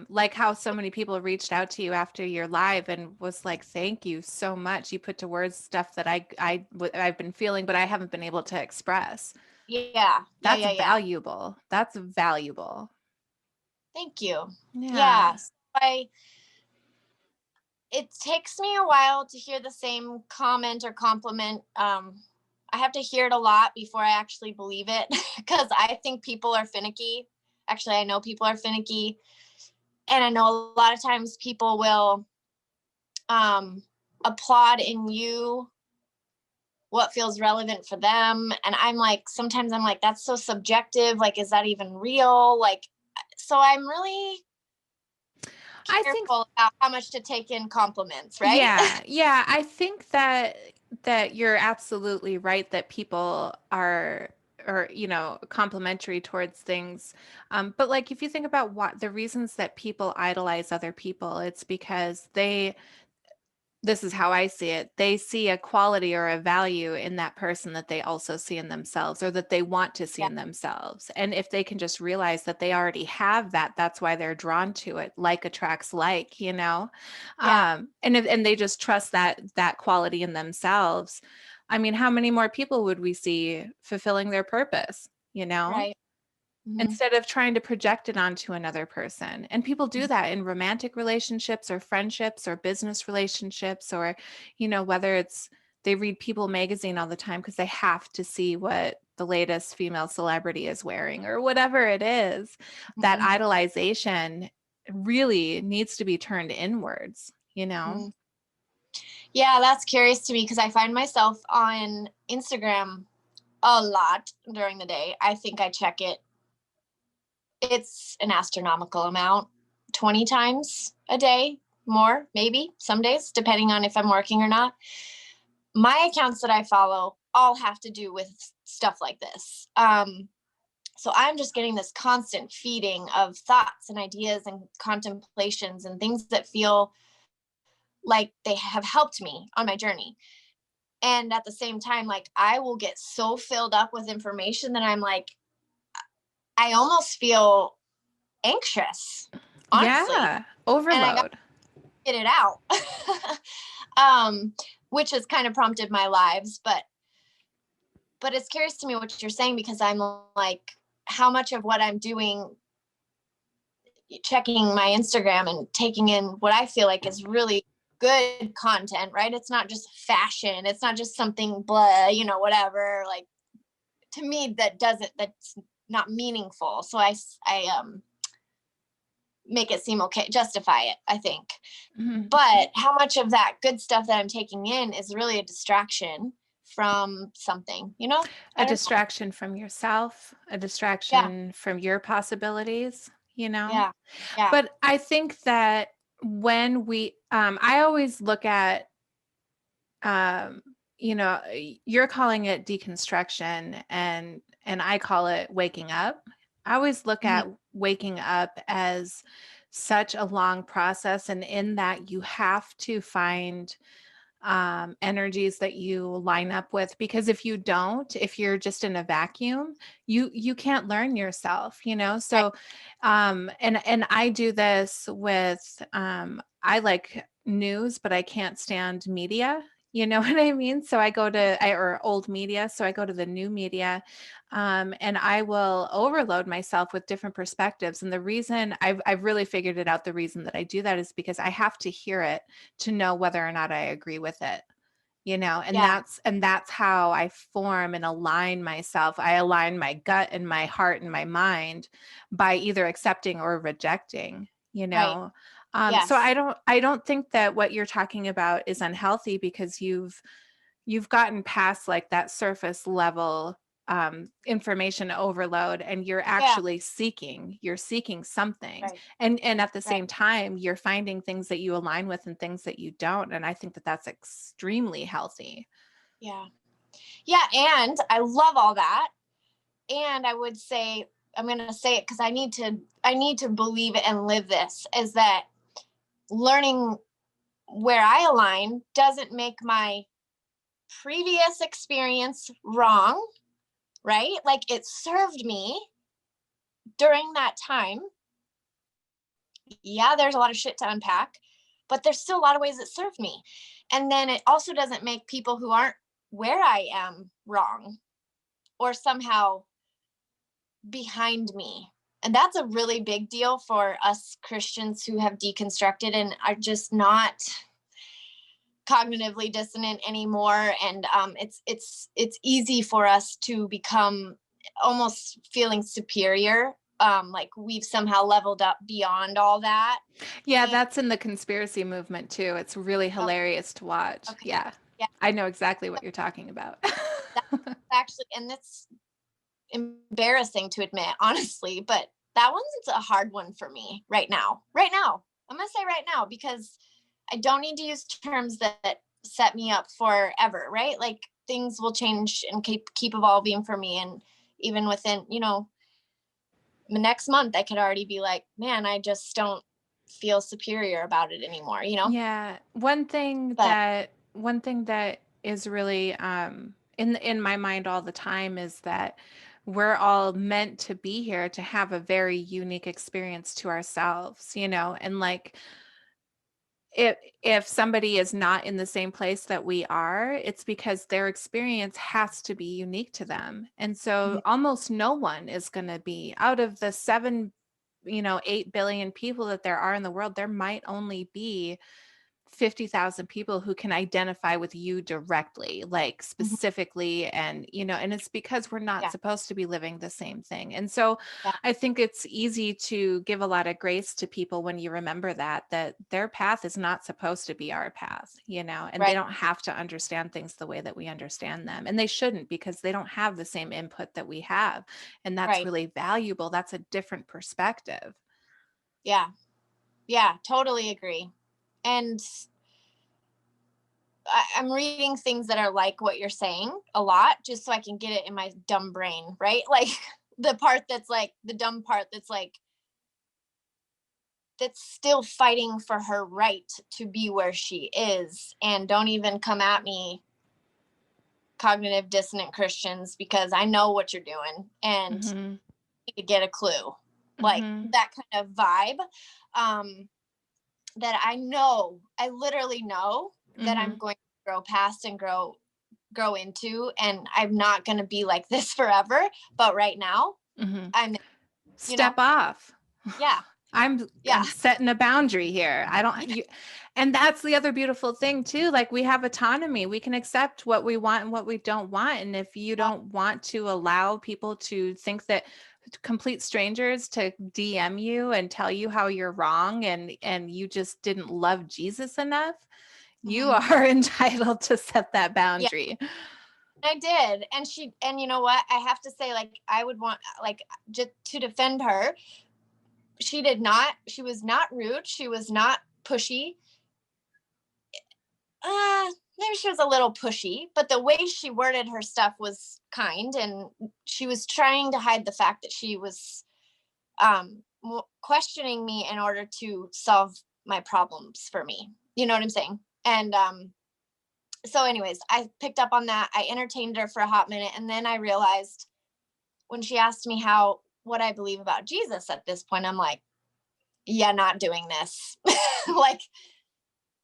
Like how so many people reached out to you after your live and was like, thank you so much. You put to words stuff that I've been feeling, but I haven't been able to express. yeah, yeah, That's yeah, yeah. valuable. That's valuable. Thank you. Yeah. Yeah. So it takes me a while to hear the same comment or compliment. I have to hear it a lot before I actually believe it because I think people are finicky. Actually, I know people are finicky. And I know a lot of times people will um, applaud in you what feels relevant for them. And I'm like, sometimes I'm like, that's so subjective. Like, is that even real? Like, so I'm really I think careful about how much to take in compliments, right? Yeah, yeah, I think that you're absolutely right that people are, or complimentary towards things. But like, if you think about what the reasons that people idolize other people, it's because this is how I see it. They see a quality or a value in that person that they also see in themselves, or that they want to see Yeah, in themselves. And if they can just realize that they already have that, that's why they're drawn to it. Like attracts like. yeah, And they just trust that quality in themselves. I mean, how many more people would we see fulfilling their purpose, you know? right. Hmm. Instead of trying to project it onto another person. And people do that in romantic relationships or friendships or business relationships, or, whether it's they read People magazine all the time because they have to see what the latest female celebrity is wearing or whatever it is. That Hmm. idolization really needs to be turned inwards. Hmm. Yeah, that's curious to me because I find myself on Instagram a lot during the day. I think I check it. It's an astronomical amount, 20 times a day, more, maybe some days, depending on if I'm working or not. My accounts that I follow all have to do with stuff like this. So I'm just getting this constant feeding of thoughts and ideas and contemplations and things that feel like they have helped me on my journey. And at the same time, like I will get so filled up with information that I'm like, I almost feel anxious, honestly. Yeah, And I got overload. to get it out. um, which has kind of prompted my lives, but it's curious to me what you're saying because I'm like, how much of what I'm doing, checking my Instagram and taking in what I feel like is really good content, right? It's not just fashion. It's not just something blah, whatever. Like to me, that's not meaningful. So I make it seem okay, justify it, I think. Mhm. But how much of that good stuff that I'm taking in is really a distraction from something, A I don't know. distraction from yourself, a Yeah, distraction from your possibilities. yeah, yeah. But I think that when I always look at, um, you're calling it deconstruction, and I call it waking up. I always look Mhm. at waking up as such a long process, and in that you have to find energies that you line up with, because if you don't, if you're just in a vacuum, you can't learn yourself. Right. So and I do this with I like news, but I can't stand media. You know what I mean? So I go to or old media, so I go to the new media, and I will overload myself with different perspectives. And the reason I've really figured it out, the reason that I do that is because I have to hear it to know whether or not I agree with it. And Yeah, that's how I form and align myself. I align my gut and my heart and my mind by either accepting or rejecting, you right. know. So Yes, I don't think that what you're talking about is unhealthy, because you've gotten past like that surface level information overload, and yeah, you're seeking something, right, and at the right. same time you're finding things that you align with and things that you don't, and I think that that's extremely healthy. Yeah. Yeah, and I love all that. And I would say, I'm going to say it because I need to believe it and live this, is that learning where I align doesn't make my previous experience wrong, right? Like it served me during that time. Yeah, there's a lot of shit to unpack, but there's still a lot of ways it served me. And then it also doesn't make people who aren't where I am wrong or somehow behind me. And that's a really big deal for us Christians who have deconstructed and are just not cognitively dissonant anymore. And it's easy for us to become almost feeling superior, like we've somehow leveled up beyond all that. Yeah, And that's in the conspiracy movement too. It's really okay, hilarious to watch. okay, Yeah, yeah, I know exactly what you're talking about. that's actually, and it's embarrassing to admit, honestly, but that one's a hard one for me right now. Right now, I'm gonna say right now because I don't need to use terms that set me up forever, right? Like things will change and keep evolving for me, and even within, the next month, I could already be like, man, I just don't feel superior about it anymore. Yeah, But one thing that is really in my mind all the time is that we're all meant to be here to have a very unique experience to ourselves, and like if somebody is not in the same place that we are, it's because their experience has to be unique to them. And so mhm, almost no one is going to be out of the 8 billion people that there are in the world, there might only be 50,000 people who can identify with you directly, like mhm, specifically. And it's because we're not yeah, supposed to be living the same thing. And so yeah, I think it's easy to give a lot of grace to people when you remember that their path is not supposed to be our path, and they right, don't have to understand things the way that we understand them. And they shouldn't, because they don't have the same input that we have. And that's right, really valuable. That's a different perspective. yeah, yeah, totally agree. And I'm reading things that are like what you're saying a lot, just so I can get it in my dumb brain, right? Like the part that's like the dumb part that's still fighting for her right to be where she is. And don't even come at me, cognitive dissonant Christians, because I know what you're doing and Mhm. you need to get a clue. Like Mhm. that kind of vibe. Um, that I literally know that I'm Mhm. going to grow past and grow into, and I'm not going to be like this forever, but right now Mhm. I'm, you Step know, off. yeah, I'm yeah, I'm setting a boundary here. I don't you And that's the other beautiful thing too. Like, we have autonomy. We can accept what we want and what we don't want. And if you yeah, don't want to allow people to think that, complete strangers to DM you and tell you how you're wrong, and you just didn't love Jesus enough, you mhm, are entitled to set that yeah. boundary. I did, and you know what? I have to say, like, I would want, like, just to defend her. She did not. She was not rude. She was not pushy. Maybe she was a little pushy, but the way she worded her stuff was kind, and she was trying to hide the fact that she was questioning me in order to solve my problems for me. You know what I'm saying? And so, anyways, I picked up on that. I entertained her for a hot minute, and then I realized when she asked me what I believe about Jesus at this point, I'm like, yeah, not doing this. Like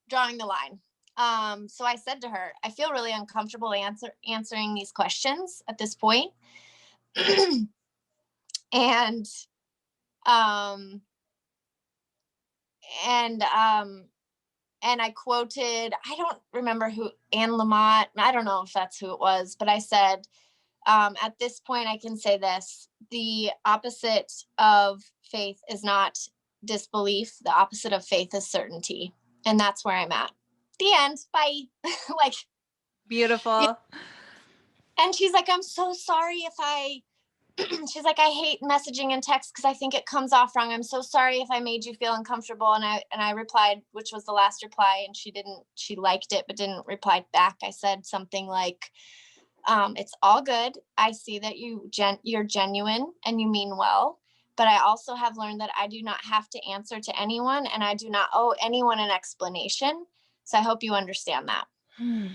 drawing the line. So I said to her, I feel really uncomfortable answering these questions at this point. and um and and I quoted, I don't remember who, Anne Lamott, I don't know if that's who it was, but I said, at this point, I can say this: the opposite of faith is not disbelief. The opposite of faith is certainty. And that's where I'm at. The end. Bye. Like, yeah. Beautiful. And she's like, I'm so sorry if I, she's like, I hate messaging and text because I think it comes off wrong. I'm so sorry if I made you feel uncomfortable. And I replied, which was the last reply, and she liked it, but didn't reply back. I said something like, it's all good. I see that you're genuine and you mean well, but I also have learned that I do not have to answer to anyone, and I do not owe anyone an explanation. So I hope you understand that. And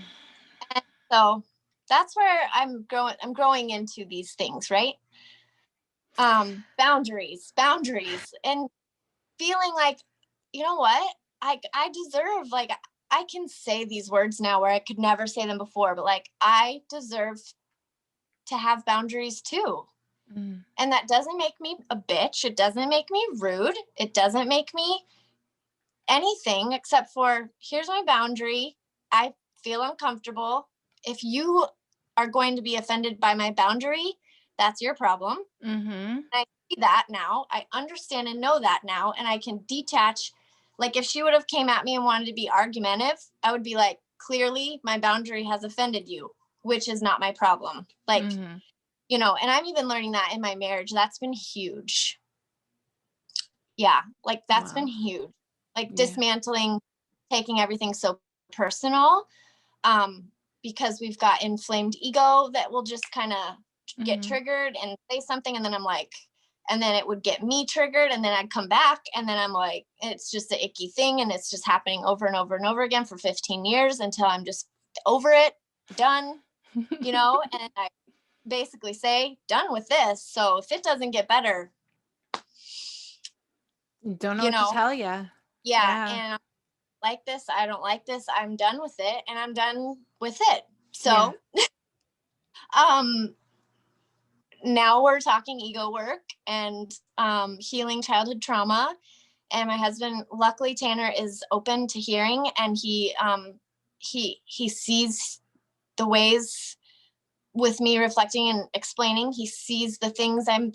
so that's where I'm growing into these things, right? Boundaries, and feeling like, you know what? I deserve, like, I can say these words now where I could never say them before, but like, I deserve to have boundaries too. And that doesn't make me a bitch. It doesn't make me rude. It doesn't make me anything except for, here's my boundary. I feel uncomfortable. If you are going to be offended by my boundary, that's your problem. I see that now. I understand and know that now. And I can detach. Like, if she would have came at me and wanted to be argumentative, I would be like, clearly my boundary has offended you, which is not my problem. Like, you know, and I'm even learning that in my marriage. That's been huge. Yeah. Like, that's been huge. Like, dismantling, taking everything so personal, because we've got inflamed ego that will just kind of get triggered and say something. And then I'm like, and then it would get me triggered, and then I'd come back, and then I'm like, it's just an icky thing. And it's just happening over and over and over again for 15 years until I'm just over it, done, you know, and I basically say, done with this. So if it doesn't get better, Don't know what to tell you. Yeah. And like this, I don't like this, I'm done with it, and I'm done with it. So now we're talking ego work and healing childhood trauma. And my husband, luckily Tanner, is open to hearing, and he sees the ways with me reflecting and explaining. He sees the things I'm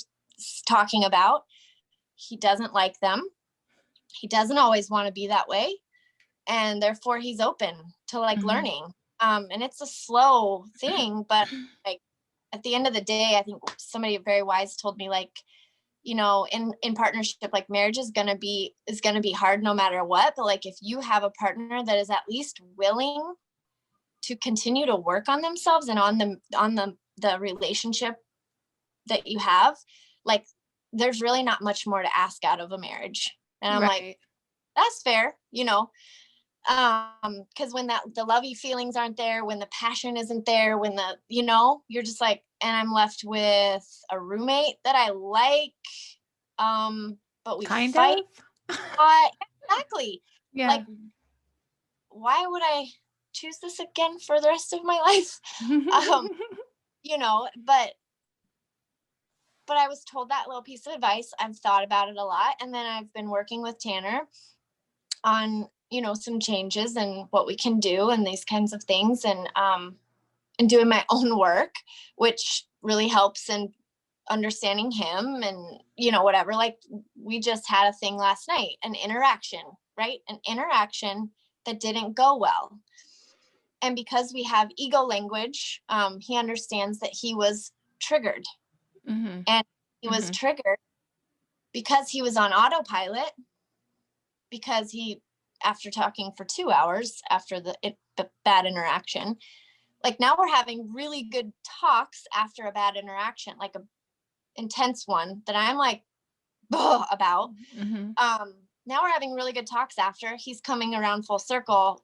talking about. He doesn't like them. He doesn't always want to be that way. And therefore he's open to like learning. And it's a slow thing, but like at the end of the day, I think somebody very wise told me, like, you know, in partnership, like, marriage is going to be hard no matter what. But like, if you have a partner that is at least willing to continue to work on themselves and on the relationship that you have, like, there's really not much more to ask out of a marriage. And I'm like, that's fair, you know, because when the lovey feelings aren't there, when the passion isn't there, when the, you know, you're just like, and I'm left with a roommate that I like, but we fight a lot. Exactly. Like, why would I choose this again for the rest of my life? You know, but I was told that little piece of advice. I've thought about it a lot. And then I've been working with Tanner on, you know, some changes and what we can do and these kinds of things, and doing my own work, which really helps in understanding him and, you know, whatever. Like, we just had a thing last night, an interaction, right? An interaction that didn't go well. And because we have ego language, he understands that he was triggered. And he was triggered because he was on autopilot, because he, after talking for 2 hours after the bad interaction, like, now we're having really good talks after a bad interaction, like a intense one that I'm like about. Now we're having really good talks after. He's coming around full circle.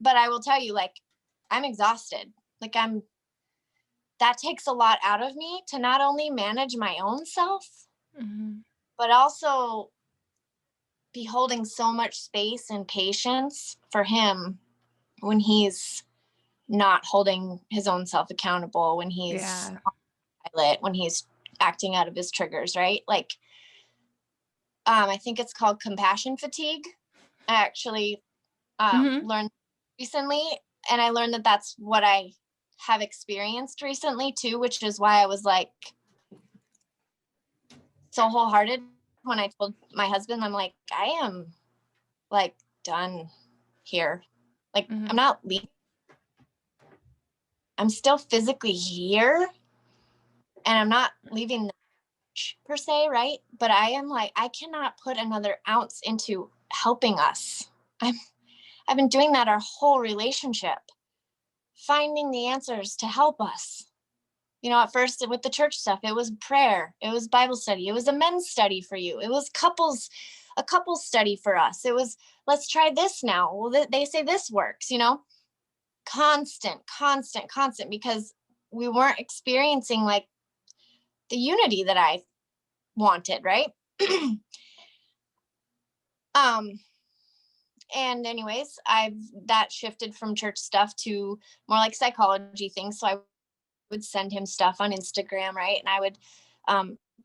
But I will tell you, like, I'm exhausted. Like, that takes a lot out of me to not only manage my own self, but also be holding so much space and patience for him when he's not holding his own self accountable, when he's pilot, when he's acting out of his triggers, right? Like, I think it's called compassion fatigue. I actually learned recently, and I learned that that's what I have experienced recently too, which is why I was like so wholehearted when I told my husband, I'm like, I am like done here. Like, I'm not leaving. I'm still physically here, and I'm not leaving per se, right? But I am like, I cannot put another ounce into helping us. I've been doing that our whole relationship, finding the answers to help us. You know, at first with the church stuff, it was prayer, it was Bible study, it was a men's study for you, it was a couples study for us. It was, let's try this now. Well, they say this works, you know, constant, because we weren't experiencing like the unity that I wanted, right? And anyways, that shifted from church stuff to more like psychology things. So I would send him stuff on Instagram, right? And I would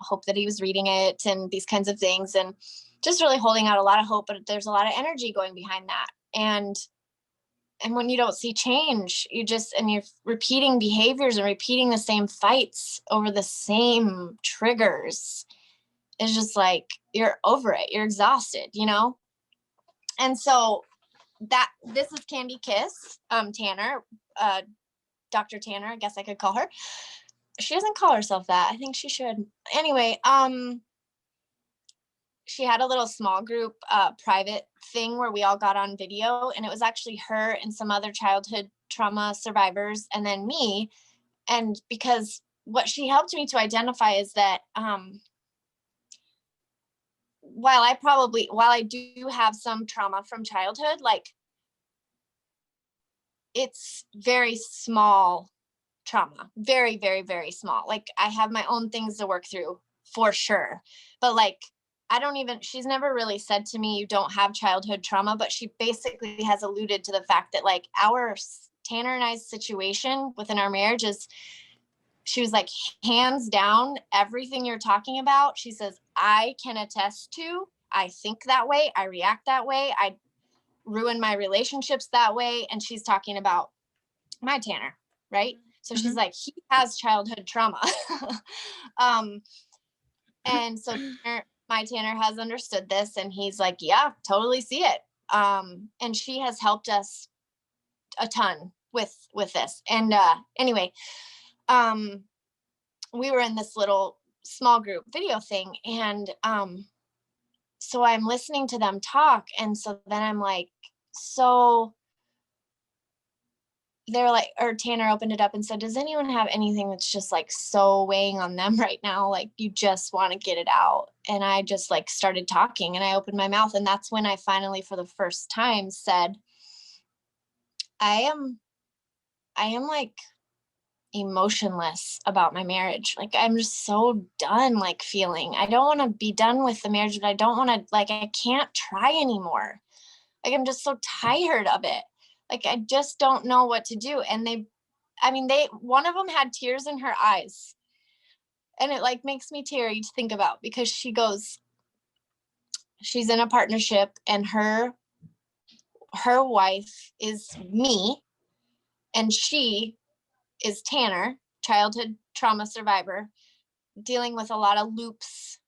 hope that he was reading it and these kinds of things, and just really holding out a lot of hope, but there's a lot of energy going behind that. And when you don't see change, you're repeating behaviors and repeating the same fights over the same triggers. It's just like, you're over it. You're exhausted, you know? And so this is Candy Kiss, Tanner, Dr. Tanner, I guess I could call her. She doesn't call herself that. I think she should. Anyway, she had a little small group private thing where we all got on video, and it was actually her and some other childhood trauma survivors and then me. And because what she helped me to identify is that while I do have some trauma from childhood, like, it's very small trauma, very, very, very small. Like, I have my own things to work through for sure. But like, she's never really said to me, you don't have childhood trauma, but she basically has alluded to the fact that like Tanner and I's situation within our marriage is, she was like, hands down, everything you're talking about, she says, I can attest to. I think that way. I react that way. I ruin my relationships that way. And she's talking about my Tanner, right? So she's like, he has childhood trauma. And so my Tanner has understood this, and he's like, yeah, totally see it. And she has helped us a ton with this. And anyway, we were in this little small group video thing, and so I'm listening to them talk, and so then I'm like, so they're like, or Tanner opened it up and said, does anyone have anything that's just like so weighing on them right now? Like, you just want to get it out. And I just like started talking, and I opened my mouth. And that's when I finally, for the first time, said, I am like emotionless about my marriage. Like, I'm just so done, like, feeling, I don't want to be done with the marriage, but I don't want to, like, I can't try anymore. Like, I'm just so tired of it. Like, I just don't know what to do. And one of them had tears in her eyes, and it like makes me teary to think about, because she goes, she's in a partnership, and her wife is me, and she is Tanner, childhood trauma survivor, dealing with a lot of loops,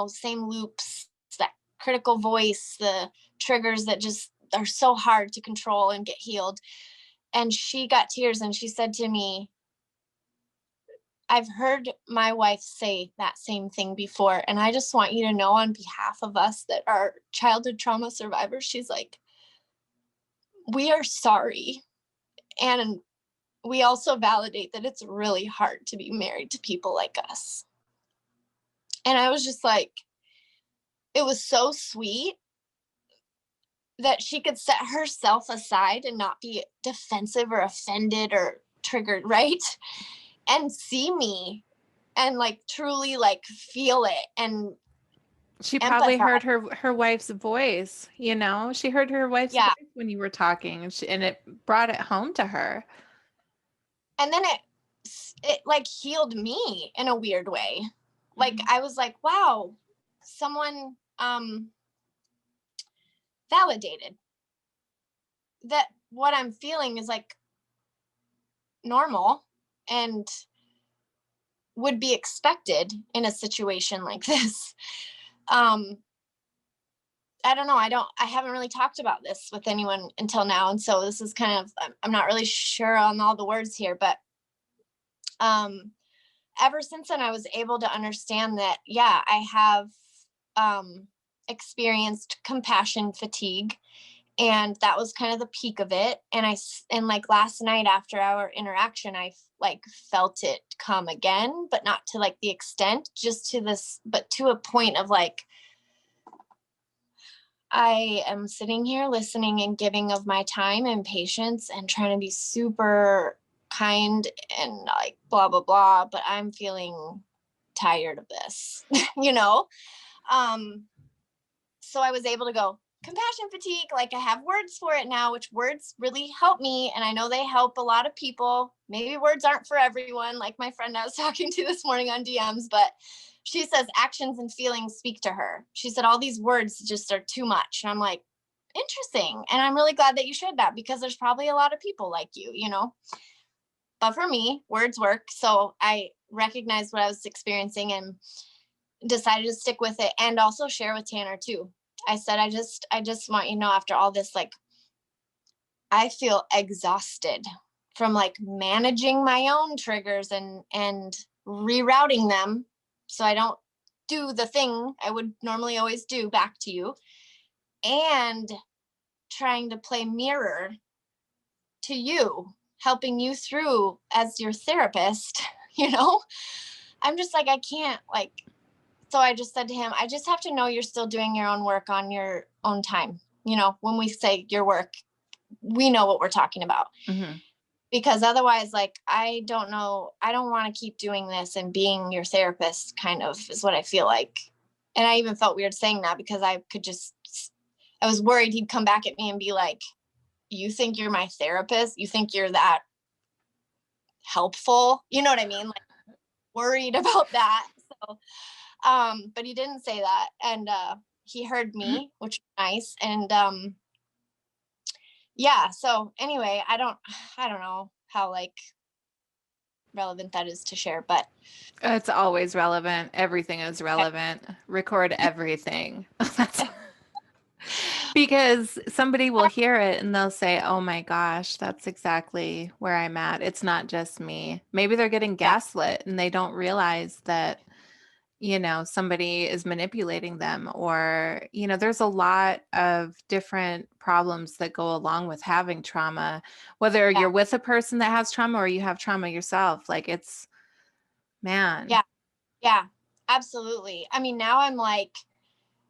same loops, that critical voice, the triggers that just are so hard to control and get healed. And she got tears, and she said to me, I've heard my wife say that same thing before, and I just want you to know, on behalf of us that are childhood trauma survivors, she's like, we are sorry. And we also validate that it's really hard to be married to people like us. And I was just like, it was so sweet that she could set herself aside and not be defensive or offended or triggered, right? And see me and like truly like feel it. And She probably empathize. heard her wife's voice, you know? She heard her wife's Yeah. voice when you were talking, and it brought it home to her. And then it like healed me in a weird way. Like I was like, wow, someone validated that what I'm feeling is like normal and would be expected in a situation like this. I don't know. I haven't really talked about this with anyone until now. And so this is kind of, I'm not really sure on all the words here, but ever since then, I was able to understand that, yeah, I have experienced compassion fatigue, and that was kind of the peak of it. And like last night after our interaction, I like felt it come again, but not to like the extent, just to this, but to a point of like, I am sitting here listening and giving of my time and patience and trying to be super kind and like blah, blah, blah, but I'm feeling tired of this, you know? So I was able to go, compassion fatigue, like I have words for it now, which words really help me. And I know they help a lot of people. Maybe words aren't for everyone, like my friend I was talking to this morning on DMs, but she says actions and feelings speak to her. She said all these words just are too much. And I'm like, interesting. And I'm really glad that you shared that, because there's probably a lot of people like you know? But for me, words work. So I recognized what I was experiencing and decided to stick with it, and also share with Tanner too. I said, I just want you to know, after all this, like, I feel exhausted from like managing my own triggers and rerouting them so I don't do the thing I would normally always do back to you, and trying to play mirror to you, helping you through as your therapist, you know? I'm just like, I can't, like, so I just said to him, I just have to know you're still doing your own work on your own time. You know, when we say your work, we know what we're talking about. Mm-hmm. Because otherwise, like, I don't know, I don't want to keep doing this and being your therapist, kind of is what I feel like. And I even felt weird saying that, because I was worried he'd come back at me and be like, you think you're my therapist? You think you're that helpful? You know what I mean? Like, worried about that. So but he didn't say that, and he heard me, which was nice. And yeah, so anyway, I don't know how like relevant that is to share, but It's always relevant. Everything is relevant. Record everything. Because somebody will hear it and they'll say, oh my gosh, that's exactly where I'm at. It's not just me. Maybe they're getting yeah, gaslit and they don't realize that, you know, somebody is manipulating them, or, you know, there's a lot of different problems that go along with having trauma, whether yeah, you're with a person that has trauma or you have trauma yourself. Like, it's, man. yeah, yeah, absolutely. I mean, now I'm like,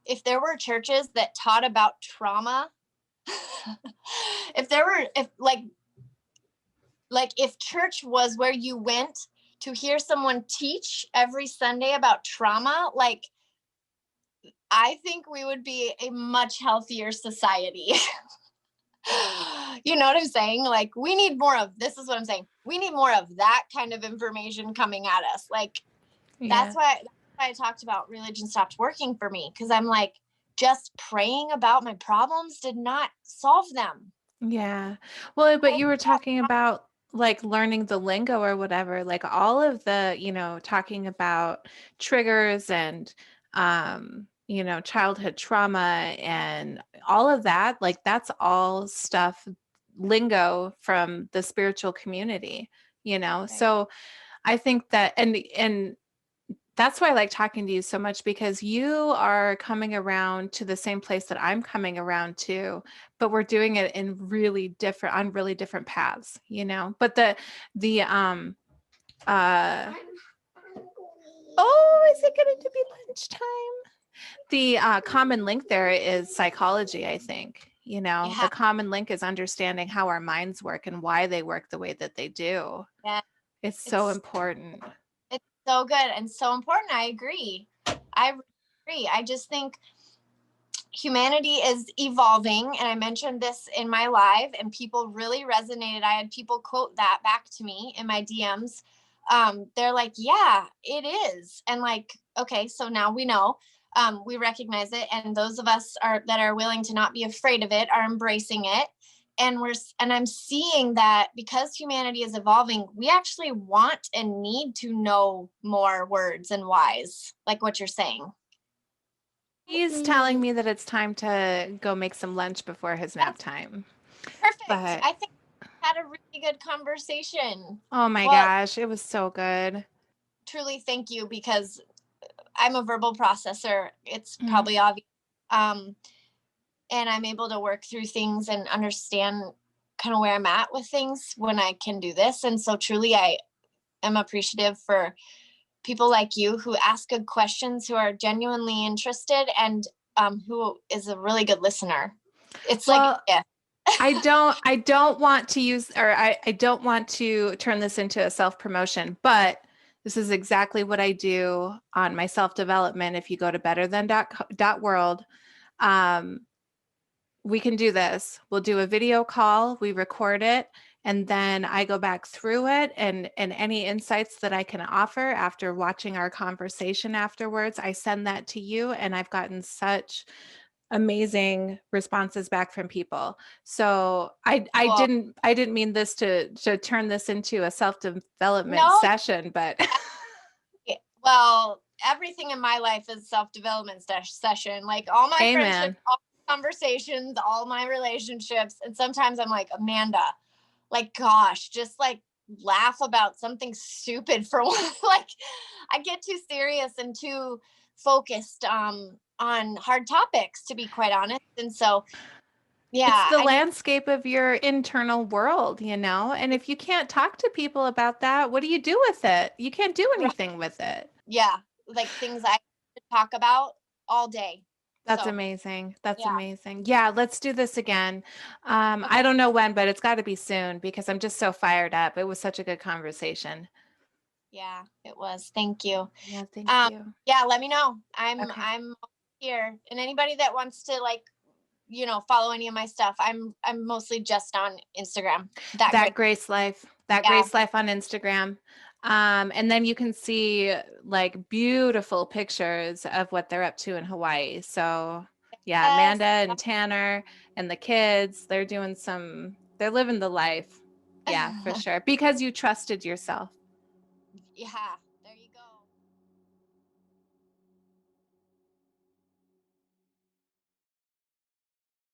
if there were churches that taught about trauma, if there were, if if church was where you went to hear someone teach every Sunday about trauma, like, I think we would be a much healthier society. You know what I'm saying? Like, we need more of, this is what I'm saying. We need more of that kind of information coming at us. Like, Yeah. that's why I talked about religion stopped working for me. Cause I'm like, just praying about my problems did not solve them. Yeah. Well, but you were talking about like learning the lingo or whatever, like all of the, you know, talking about triggers and, you know, childhood trauma and all of that, like that's all stuff, lingo from the spiritual community, you know? Right. So I think that, and that's why I like talking to you so much, because you are coming around to the same place that I'm coming around to, but we're doing it in on really different paths, you know. But uh oh, is it going to be lunchtime? The common link there is psychology, I think. You know, Yeah. the common link is understanding how our minds work and why they work the way that they do. Yeah. It's so It's important. it's so good and so important. I agree. I agree. I just think humanity is evolving, and I mentioned this in my live and people really resonated. I had people quote that back to me in my DMs. They're like, yeah, it is. And like, okay, so now we know, we recognize it, and those of us that are willing to not be afraid of it are embracing it. And I'm seeing that because humanity is evolving, we actually want and need to know more words and whys, like what you're saying. He's telling me that it's time to go make some lunch before his nap time. Perfect. But I think we had a really good conversation. oh my Well, gosh, it was so good. truly thank you, because I'm a verbal processor. It's Mm. probably obvious. Um, and I'm able to work through things and understand kind of where I'm at with things when I can do this. And so truly I am appreciative for people like you who ask good questions, who are genuinely interested, and who is a really good listener. It's like, Well, yeah. I don't want to use, or I don't want to turn this into a self-promotion, but this is exactly what I do on my self-development. If you go to betterthan.world, um, we can do this. We'll do a video call, we record it, and then I go back through it, and any insights that I can offer after watching our conversation afterwards, I send that to you, and I've gotten such amazing responses back from people. So I Well, didn't mean this to turn this into a self-development no. session, but Well, everything in my life is self-development session. Like all my friendships, amen. all my conversations, all my relationships. And sometimes I'm like, Amanda, like, gosh, just like laugh about something stupid for one. Like, I get too serious and too focused on hard topics, to be quite honest. And so, It's yeah, the I need, landscape of your internal world, you know? And if you can't talk to people about that, what do you do with it? You can't do anything with it. yeah, like things I talk about all day. That's So, amazing. That's yeah. amazing. Yeah, let's do this again. Okay. I don't know when, but it's got to be soon because I'm just so fired up. It was such a good conversation. Yeah, it was. Thank you. Yeah, thank you. Yeah, let me know. Okay. I'm here. And anybody that wants to like, follow any of my stuff, I'm mostly just on Instagram. That great. That Grace Life, that Yeah. Grace Life on Instagram. And then you can see like beautiful pictures of what they're up to in Hawaii. So yeah, Yes. Amanda and Tanner and the kids, they're living the life. Yeah, for sure. Because you trusted yourself. Yeah.